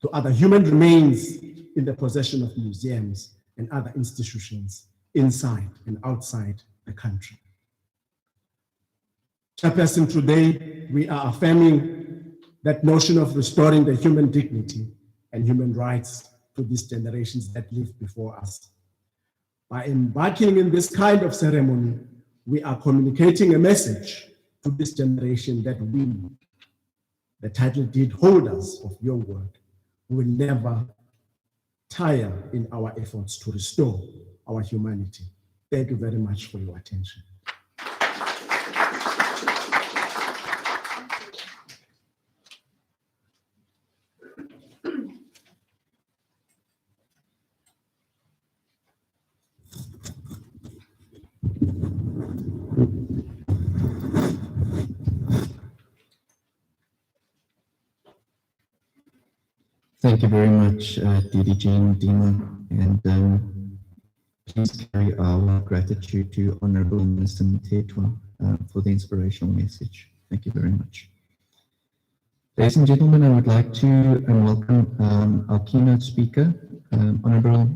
to other human remains in the possession of museums and other institutions inside and outside the country. Chairperson, today we are affirming that notion of restoring the human dignity and human rights to these generations that live before us. By embarking in this kind of ceremony, we are communicating a message to this generation that we, the title deed holders of your work, will never tire in our efforts to restore our humanity. Thank you very much for your attention. Thank you very much, DDG and Dima, and please carry our gratitude to Honorable Minister Mthethwa for the inspirational message. Thank you very much. Ladies and gentlemen, I would like to welcome our keynote speaker, Honorable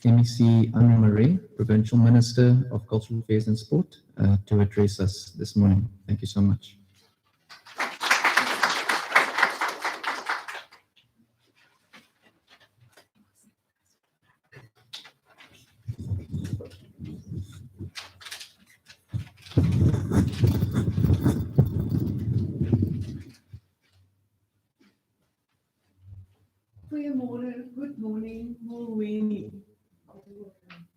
Emcee Marais, Provincial Minister of Cultural Affairs and Sport, to address us this morning. Thank you so much. Goeiemôre, good morning, Molweni.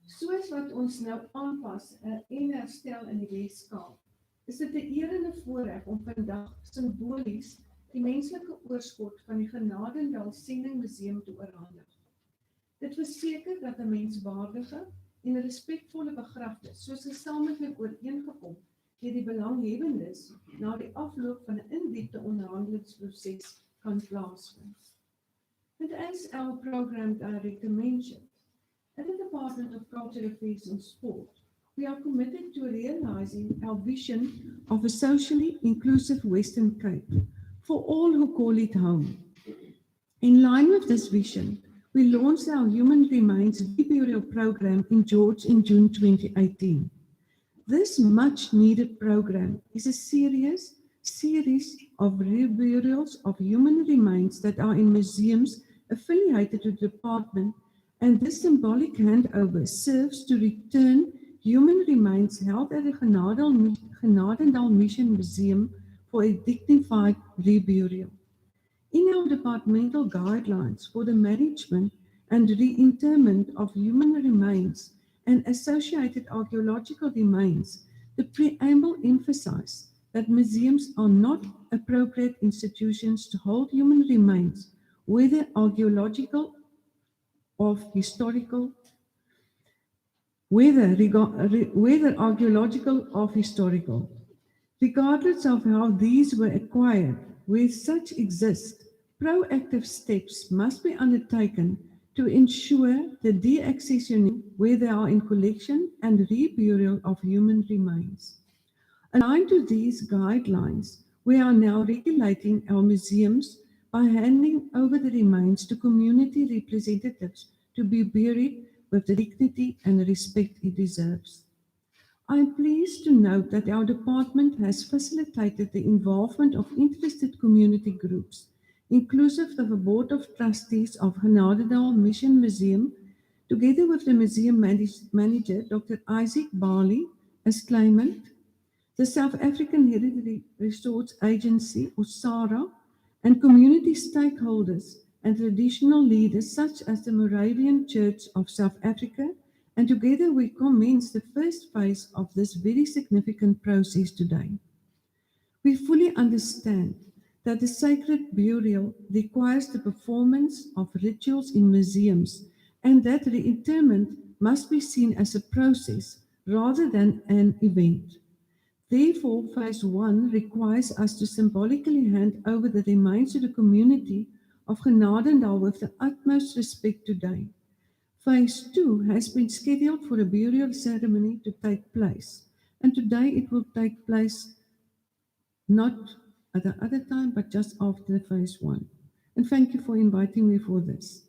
Soos wat ons nou aanpas en herstel in die Weskaap, is dit 'n eer en 'n voorreg om vandag simbolies die menslike oorskot van die Genadendal Mission Museum te oorhandig. Dit verseker dat 'n menswaardige en respekvolle begrafnis, soos gesamentlik ooreengekom deur die belanghebbendes na die afloop van 'n in-diepte onderhandelingsproses kan plaasvind. And as our program director mentioned, at the Department of Cultural Affairs and Sport, we are committed to realizing our vision of a socially inclusive Western Cape for all who call it home. In line with this vision, we launched our Human Remains Reburial program in George in June 2018. This much-needed program is a series of reburials of human remains that are in museums affiliated to the department, and this symbolic handover serves to return human remains held at the Genadendal Mission Museum for a dignified reburial. In our departmental guidelines for the management and reinterment of human remains and associated archaeological remains, the preamble emphasized that museums are not appropriate institutions to hold human remains, whether archaeological or historical, regardless of how these were acquired. Where such exist, proactive steps must be undertaken to ensure the deaccessioning where they are in collection and reburial of human remains. Aligned to these guidelines, we are now regulating our museums by handing over the remains to community representatives to be buried with the dignity and respect it deserves. I am pleased to note that our department has facilitated the involvement of interested community groups, inclusive of the Board of Trustees of Genadendal Mission Museum, together with the museum manager, Dr. Isaac Balie, as claimant, the South African Heritage Resource Agency, or SARA, and community stakeholders and traditional leaders such as the Moravian Church of South Africa and together we commence the first phase of this very significant process today. We fully understand that the sacred burial requires the performance of rituals in museums, and that reinterment must be seen as a process rather than an event. Therefore, phase 1 requires us to symbolically hand over the remains to the community of Genadendal with the utmost respect today. Phase 2 has been scheduled for a burial ceremony to take place, and today it will take place not at the other time, but just after phase 1. And thank you for inviting me for this.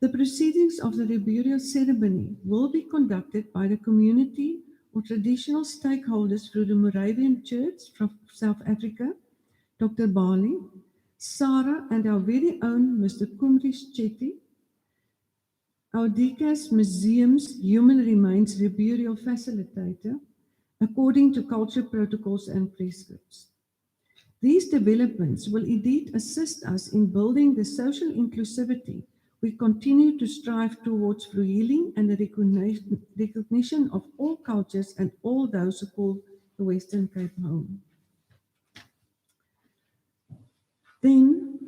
The proceedings of the Reburial ceremony will be conducted by the community or traditional stakeholders through the Moravian Church from South Africa, Dr. Balie, Sarah, and our very own Mr. Chetty, our DCAS Museum's Human Remains Reburial Facilitator, according to culture protocols and prescripts. These developments will indeed assist us in building the social inclusivity we continue to strive towards through healing and the recognition of all cultures and all those who call the Western Cape home. Then,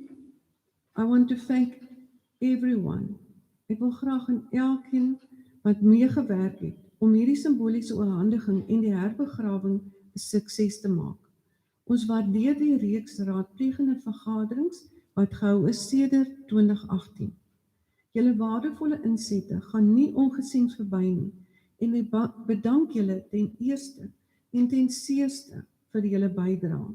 I want to thank everyone. Ek wil graag aan elkeen wat meegewerk het om hierdie simboliese oorhandiging en die herbegrawing 'n sukses te maak. Ons waardeer die reeks raadplegende vergaderings wat gehou is sedert 2018. Julle waardevolle insette gaan nie ongesien verby nie en ek bedank julle ten eerste en ten seerste vir julle bydrae.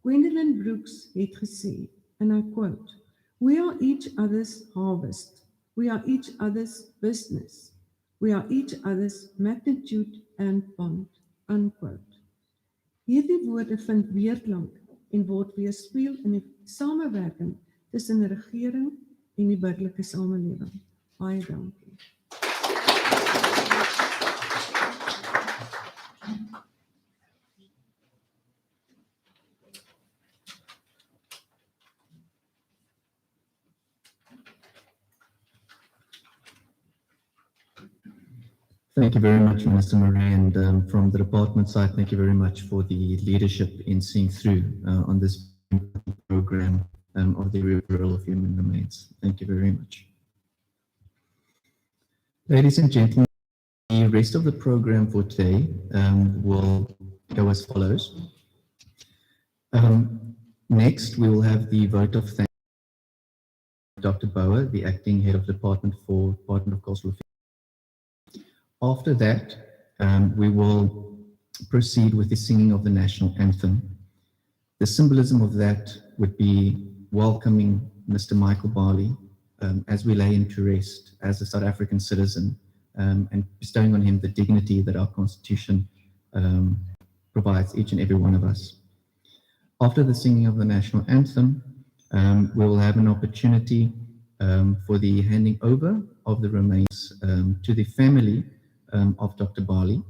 Gwendolyn Brooks het gesê, and I quote, "We are each other's harvest. We are each other's business. We are each other's magnitude and bond." Unquote. Hierdie woorde vind weerklank en word weerspieël in die samewerking tussen die regering en die burgerlike samelewing. Baie dankie. Thank you very much, Mr. Marie, and from the department side, thank you very much for the leadership in seeing through on this program of the Reburial of Human Remains. Thank you very much. Ladies and gentlemen, the rest of the program for today will go as follows. Next, we will have the vote of thanks to Dr. Bauer, the acting head of department for Department of Cultural Affairs. After that, we will proceed with the singing of the National Anthem. The symbolism of that would be welcoming Mr. Michael Balie as we lay him to rest as a South African citizen and bestowing on him the dignity that our Constitution provides each and every one of us. After the singing of the National Anthem, we will have an opportunity for the handing over of the remains to the family of Dr. Balie,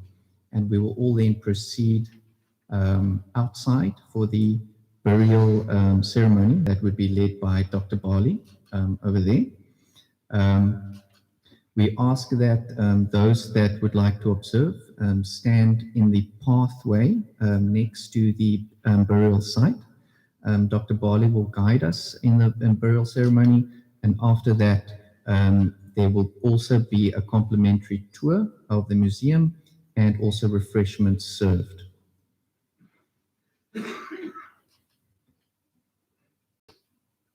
and we will all then proceed outside for the burial ceremony that would be led by Dr. Balie over there. We ask that those that would like to observe stand in the pathway next to the burial site. Dr. Balie will guide us in the burial ceremony, and after that there will also be a complimentary tour of the museum and also refreshments served.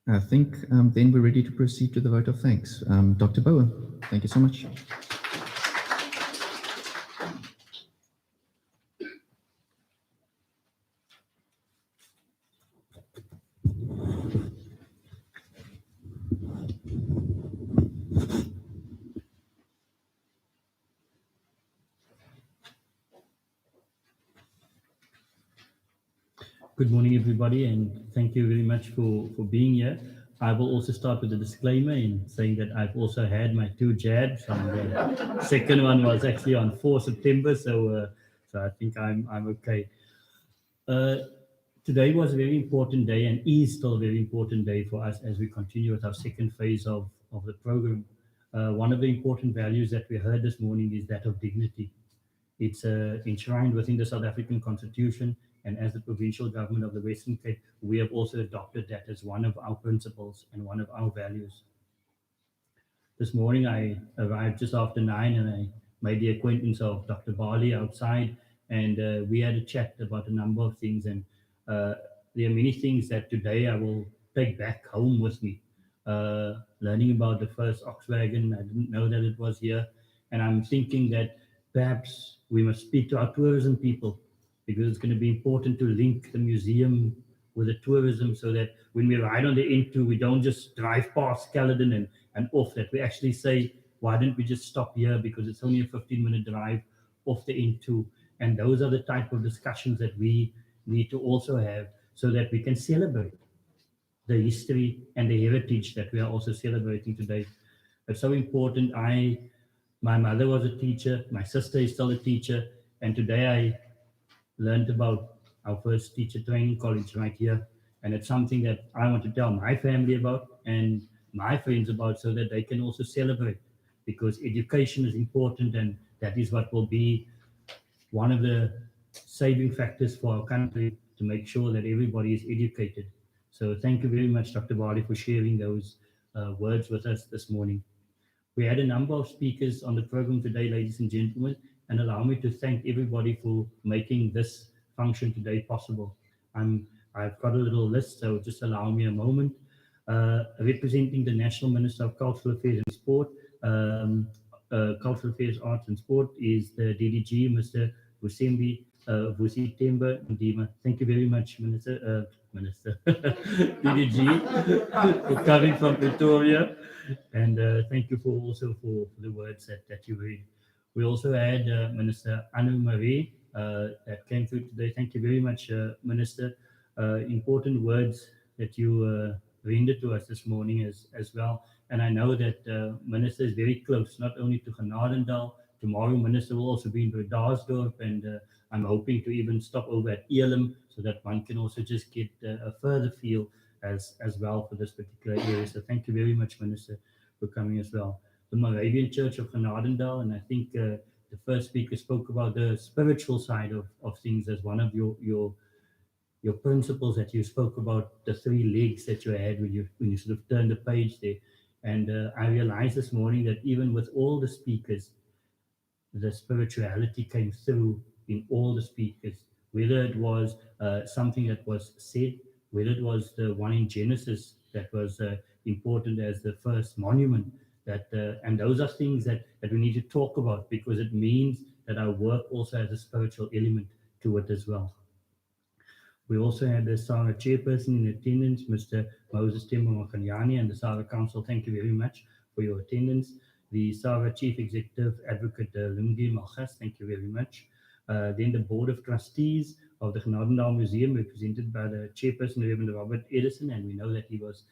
I think then we're ready to proceed to the vote of thanks. Dr. Bauer, thank you so much. Good morning, everybody, and thank you very much for being here. I will also start with a disclaimer in saying that I've also had my 2 jabs, and the second one was actually on 4 September, so I think I'm okay. Today was a very important day and is still a very important day for us as we continue with our second phase of the program. One of the important values that we heard this morning is that of dignity. It's enshrined within the South African Constitution, and as the provincial government of the Western Cape, we have also adopted that as one of our principles and one of our values. This morning I arrived just after 9 and I made the acquaintance of Dr. Balie outside, and we had a chat about a number of things, and there are many things that today I will take back home with me. Learning about the first ox wagon, I didn't know that it was here, and I'm thinking that perhaps we must speak to our tourism people, because it's going to be important to link the museum with the tourism, so that when we ride on the N2, we don't just drive past Caledon and off, that we actually say, why don't we just stop here, because it's only a 15-minute drive off the N2. And those are the type of discussions that we need to also have, so that we can celebrate the history and the heritage that we are also celebrating today. It's so important. My mother was a teacher, my sister is still a teacher, and today I learned about our first teacher training college right here. And it's something that I want to tell my family about and my friends about, so that they can also celebrate, because education is important, and that is what will be one of the saving factors for our country, to make sure that everybody is educated. So thank you very much, Dr. Balie, for sharing those words with us this morning. We had a number of speakers on the program today, ladies and gentlemen, and allow me to thank everybody for making this function today possible. I've got a little list, so just allow me a moment. Representing the National Minister of Cultural Affairs and Sport, Cultural Affairs, Arts and Sport, is the DDG, Mr. Vusitemba Ndima. Thank you very much, Minister. DDG, for coming from Pretoria, and thank you for the words that you read. We also had Minister Anu Marie that came through today. Thank you very much, Minister. Important words that you rendered to us this morning as well. And I know that Minister is very close, not only to Genadendal. Tomorrow, Minister will also be in Bredasdorp, and I'm hoping to even stop over at Elim, so that one can also just get a further feel as well for this particular area. So thank you very much, Minister, for coming as well. The Moravian Church of Genadendal, and I think the first speaker spoke about the spiritual side of things as one of your principles that you spoke about, the 3 legs that you had when you sort of turned the page there. And I realized this morning that even with all the speakers, the spirituality came through in all the speakers, whether it was something that was said, whether it was the one in Genesis that was important as the first monument, that and those are things that we need to talk about, because it means that our work also has a spiritual element to it as well. We also had the SARA Chairperson in attendance, Mr. Moses Temba Makanyani, and the SARA Council. Thank you very much for your attendance. The SARA Chief Executive Advocate Lungi Malchas, thank you very much. Then the Board of Trustees of the Genadendal Museum, represented by the Chairperson, Reverend Robert Edson, and we know that he was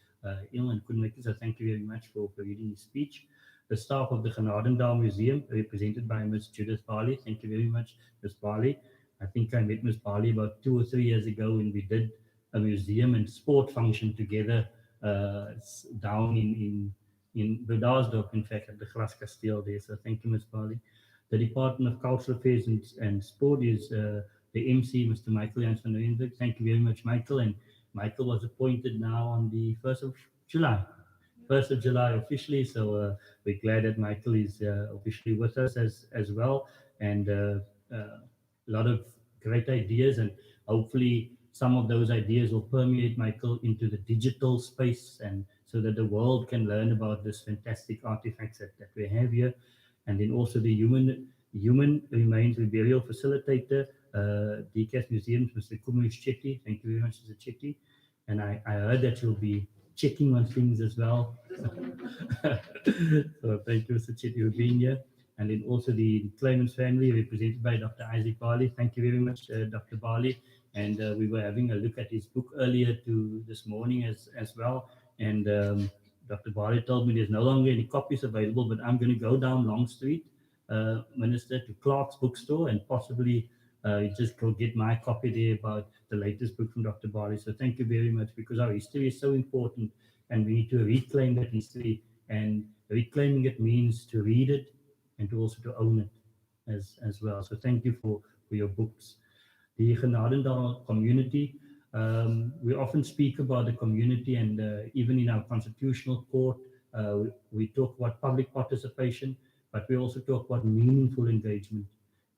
ill and couldn't make it, so thank you very much for reading his speech. The staff of the Genadendal Museum, represented by Ms. Judith Balie, thank you very much, Ms. Balie. I think I met Ms. Balie about 2 or 3 years ago when we did a museum and sport function together down in Bredasdorp, in fact, at the Glas Kasteel there. So thank you, Ms. Balie. The Department of Cultural Affairs and Sport is the Emcee, Mr. Michael van Rensburg. Thank you very much, Michael. And Michael was appointed now on the 1st of July. 1st of July officially. So we're glad that Michael is officially with us as well. And a lot of great ideas, and hopefully some of those ideas will permeate, Michael, into the digital space, and so that the world can learn about this fantastic artifacts that we have here. And then also the human remains Reburial facilitator, DCAS Museums, Mr. Kumesh Chetty. Thank you very much, Mr. Chetty. And I heard that you'll be checking on things as well. So thank you, Mr. Chetty, for being here. And then also the Clemens family, represented by Dr. Isaac Balie. Thank you very much, Dr. Balie. And we were having a look at his book earlier this morning as well. And Dr. Balie told me there's no longer any copies available, but I'm going to go down Long Street, Minister, to Clark's bookstore, and possibly just go get my copy there about the latest book from Dr. Balie. So thank you very much, because our history is so important, and we need to reclaim that history and reclaiming it means to read it and to also to own it as well. So thank you for your books. The Genadendal community, we often speak about the community, and even in our constitutional court, we talk about public participation, but we also talk about meaningful engagement.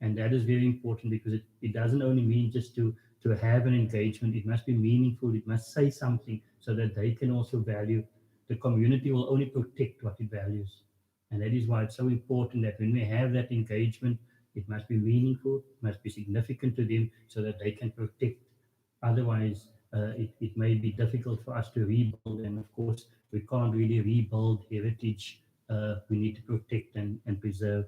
And that is very important, because it doesn't only mean just to have an engagement. It must be meaningful. It must say something so that they can also value. The community will only protect what it values. And that is why it's so important that when we have that engagement, it must be meaningful, it must be significant to them so that they can protect. Otherwise, it may be difficult for us to rebuild. And of course, we can't really rebuild heritage. We need to protect and preserve.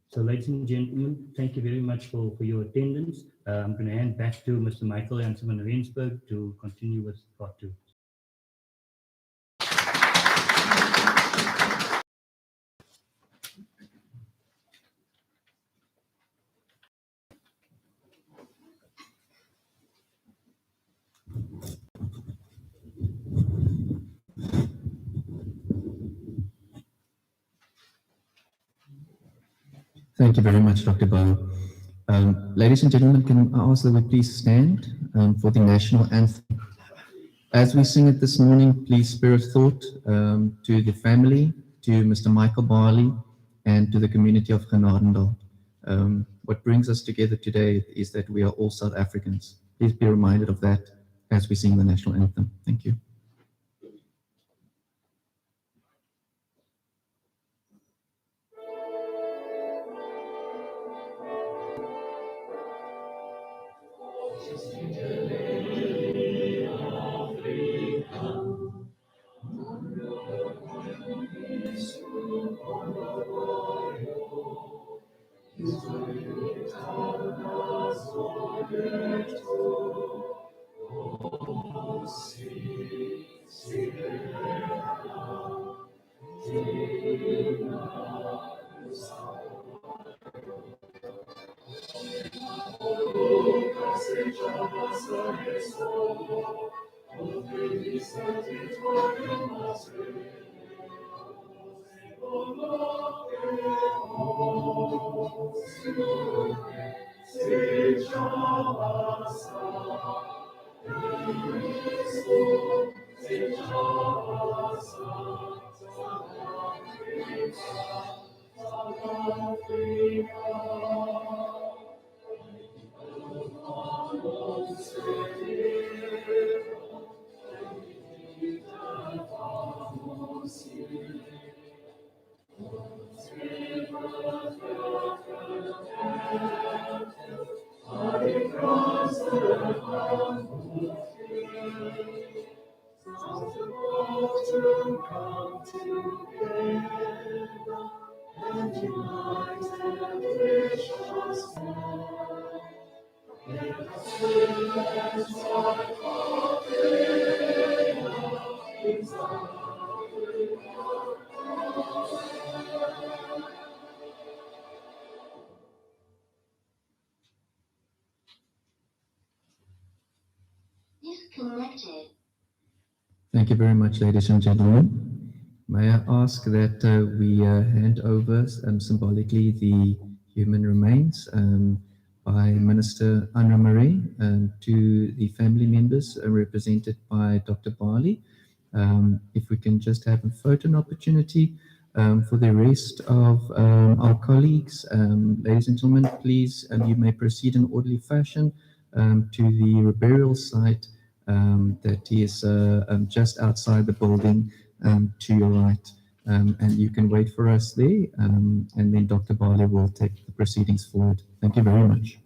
So ladies and gentlemen, thank you very much for your attendance. I'm going to hand back to Mr. Michael Jansen van Rensburg to continue with part 2. Thank you very much, Dr. Balie. Ladies and gentlemen, can I ask that we please stand for the National Anthem? As we sing it this morning, please spare a thought to the family, to Mr. Michael Balie, and to the community of Genadendal. What brings us together today is that we are all South Africans. Please be reminded of that as we sing the National Anthem. Thank you. Disconnected. Thank you very much, ladies and gentlemen. May I ask that we hand over symbolically the human remains by Minister Anna Marie to the family members represented by Dr. Balie. If we can just have a photo opportunity for the rest of our colleagues. Ladies and gentlemen, please, you may proceed in orderly fashion to the Reburial site that is just outside the building to your right. And you can wait for us there, and then Dr. Balie will take the proceedings forward. Thank you very much.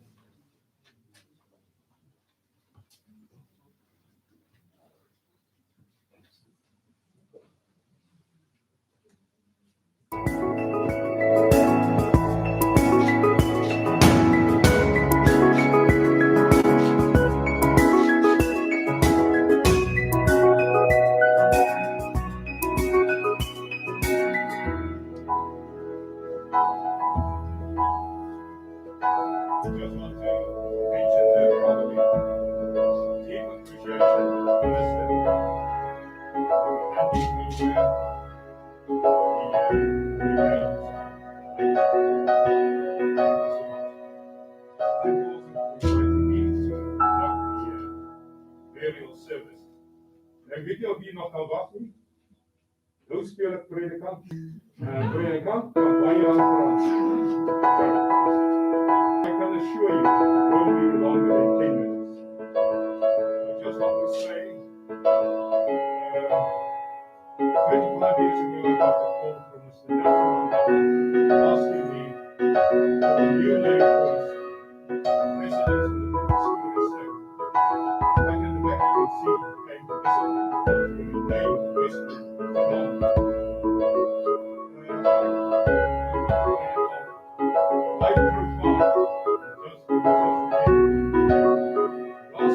Just want to mention the following. Deep appreciation, Minister, and the Weet jy of wie nog kan wag nie? Hoe speel ek predikant? Predikant van baie Frans. I can assure you, it won't be longer than 10 minutes. I just want to say, 25 years ago, I got a call from Mr. National asking me for a new name for his residence in the Protestant USA. Right at the back, you can see came the bishop, and his name was Hernando. My profile, just last night I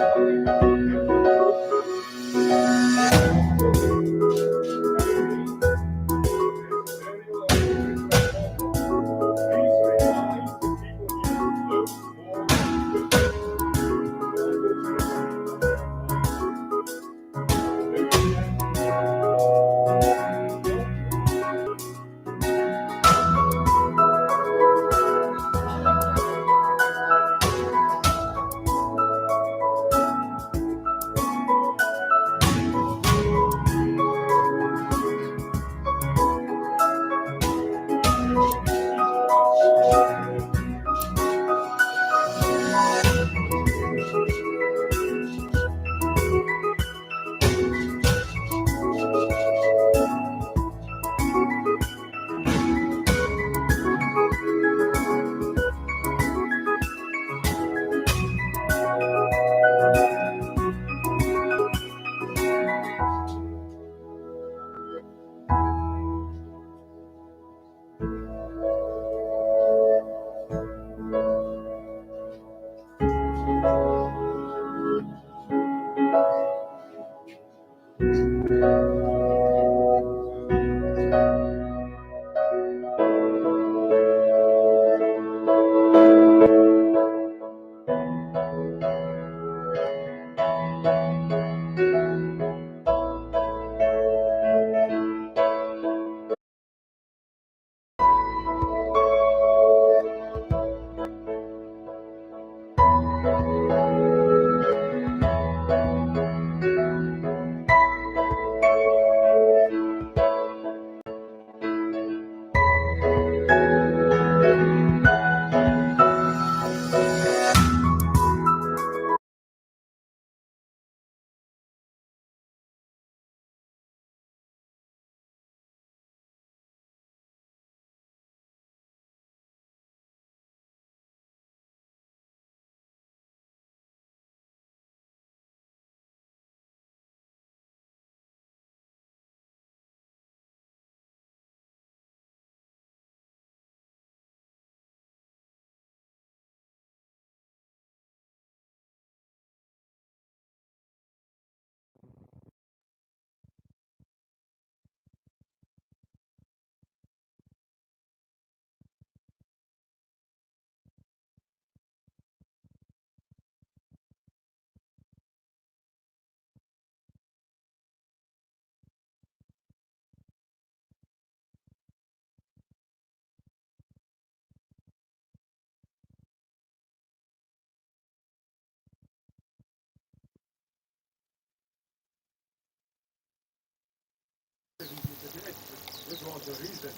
This was the reason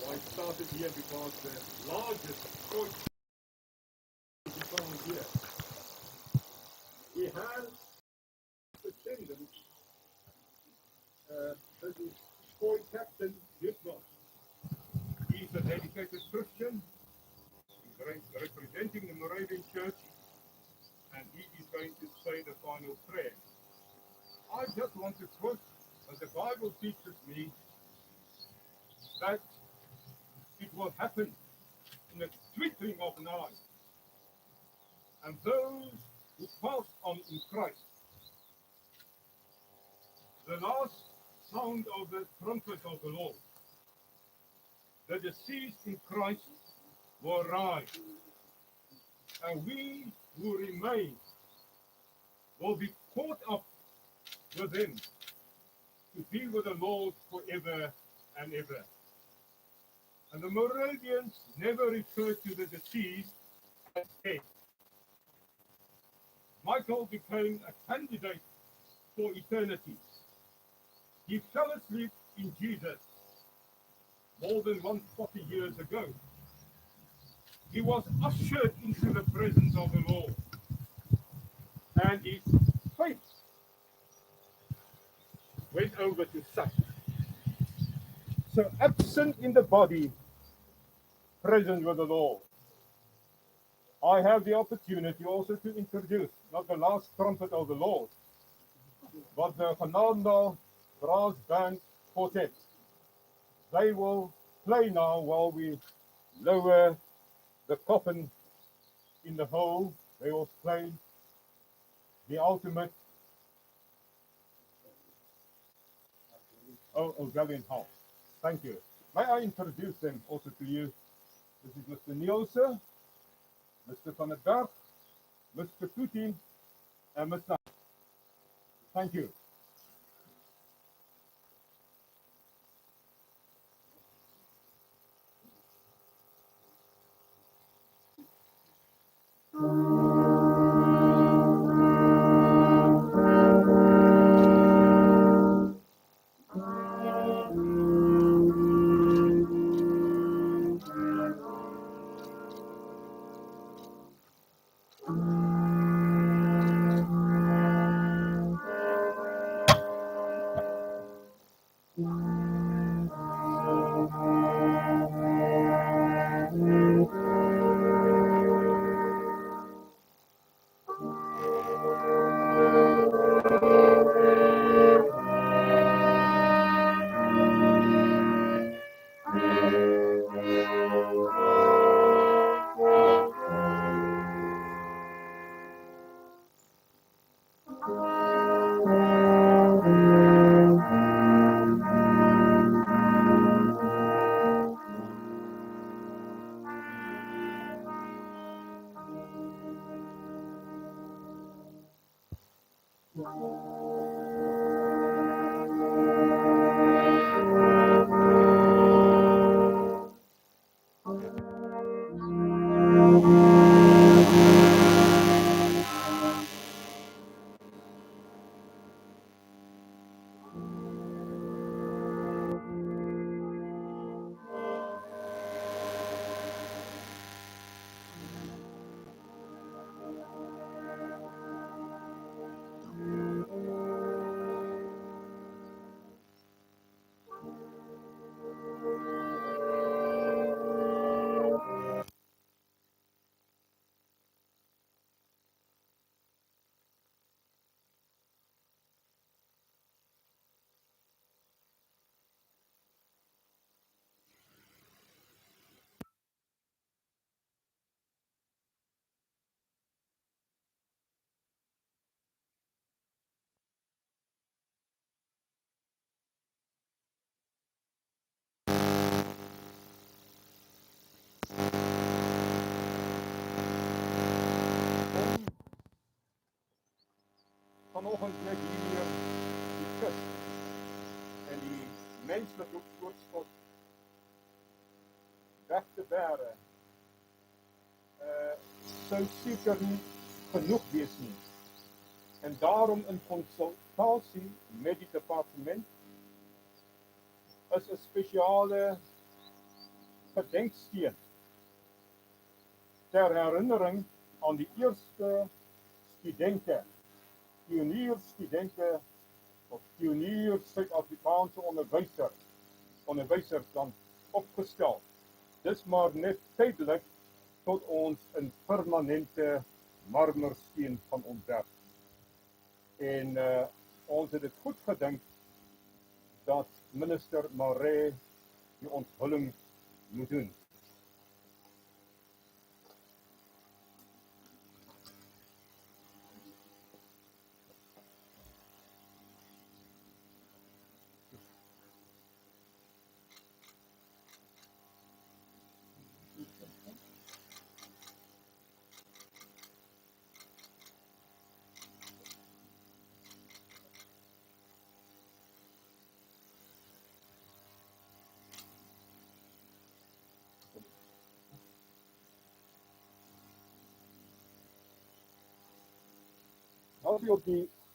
why I started here, because the largest church is found here. He has descendants. This is Scoy Captain Yusuf. He's a dedicated Christian. He's representing the Moravian Church, and he is going to say the final prayer. I just want to quote what the Bible teaches me, that it will happen in the twinkling of an eye. And those who pass on in Christ, the last sound of the trumpet of the Lord, the deceased in Christ will rise, and we who remain will be caught up with them to be with the Lord forever and ever. And the Moravians never refer to the deceased as dead. Michael became a candidate for eternity, He fell asleep in Jesus more than 140 years ago. He was ushered into the presence of the Lord, and his faith went over to sight. So absent in the body, present with the Lord. I have the opportunity also to introduce, not the last trumpet of the Lord, but the Hernando brass band quartet. They will play now while we lower the coffin in the hole. They will play the ultimate Valiant Heart. Thank you. May I introduce them also to you? This is Mr. Nielsen, Mr. Van der Berg, Mr. Putin, and Mr. Thank you. Vanoggend net hier die kus en die menslike voorskot weg te bære, sou seker nie genoeg wees nie. En daarom in konsultasie met die departement is 'n spesiale gedenksteen ter herinnering aan die eerste studente, pionierstudente of pionier Suid-Afrikaanse onderwysers dan opgestel. Dis maar net tydelik tot ons in permanente marmersteen van ontwerp. En ons het dit goed gedink dat minister Maree die onthulling moet doen.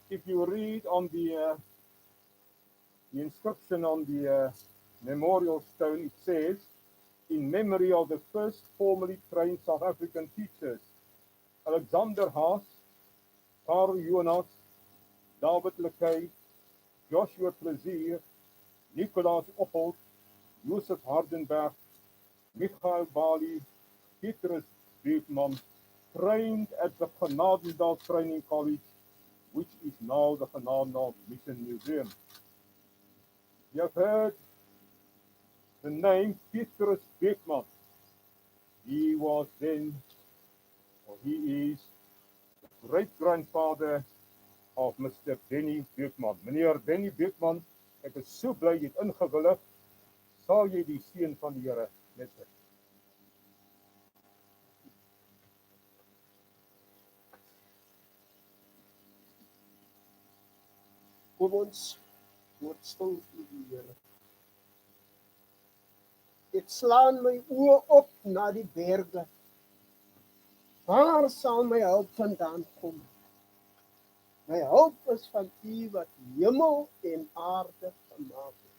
If you read on the the inscription on the memorial stone, it says, in memory of the first formally trained South African teachers, Alexander Haas, Karl Jonas, David Lekay, Joshua Plezier, Nicolaas Opholt, Joseph Hardenberg, Michael Balie, Petrus Beekman, trained at the Genadendal Training College, which is now the Genadendal Mission Museum. You have heard the name Petrus Beekman. He was then, or he is, the great-grandfather of Mr. Benny Beekman. Meneer Benny Beekman, ek is so bly jy het ingewillig. Sal jy die seën van die Here net hê. Kom ons word stil voor die Here. Ek slaan my oë op na die berge. Waar sal my hulp vandaan kom? My hulp is van U wat hemel en aarde gemaak het.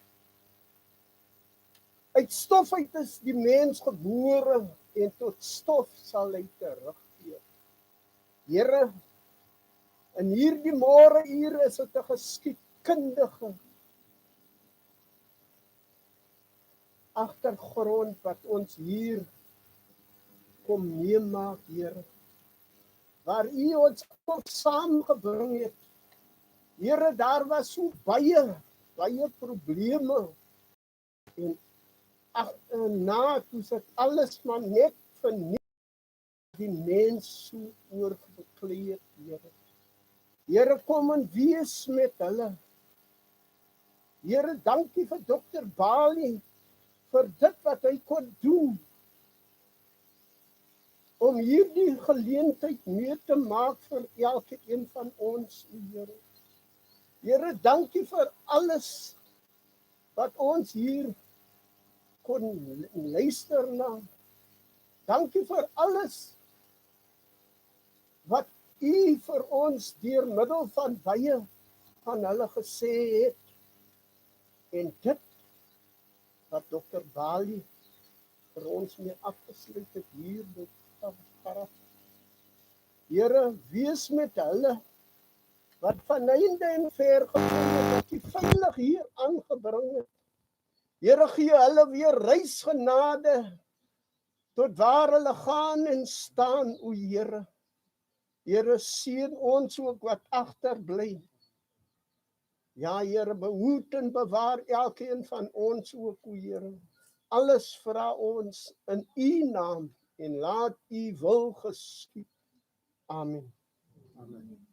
Uit stof uit is die mens gebore en tot stof sal hy terugkeer. Here, in hierdie môreuur is dit 'n geskiedkundige agtergrond wat ons hier kom meemaak, Here. Waar U ons saamgebring het. Here, daar was so baie probleme. En na toe sit alles maar net vernietig, die mens so oorgekleed, Here. Here, kom en wees met hulle. Here, dankie vir Dr. Balie, vir dit wat hy kon doen, om hierdie geleentheid mee te maak vir elke een van ons, Here. Here, dankie vir alles wat ons hier kon luister na. Dankie vir alles wat U vir ons deur middel van baie van hulle gesê het. En dit wat Dr. Balie vir ons mee afgesluit het hier met Here, wees met hulle wat van heinde en ver gekom het, dat U veilig hier aangebring het. Here, gee hulle weer reisgenade tot waar hulle gaan en staan, o Here. Here, seën ons ook wat agterbly. Ja, Here, behoed en bewaar elkeen van ons ook, o Here. Alles vra ons in U naam en laat U wil geskied. Amen. Amen.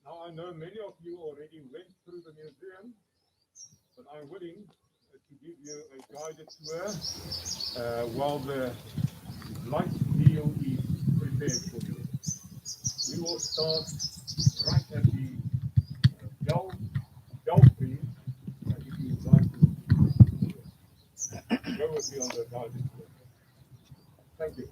Now I know many of you already went through the museum, but I'm willing to give you a guided tour while the light meal is prepared for you. We will start right at the belfry, if you would like to go with me on the guided tour. Thank you.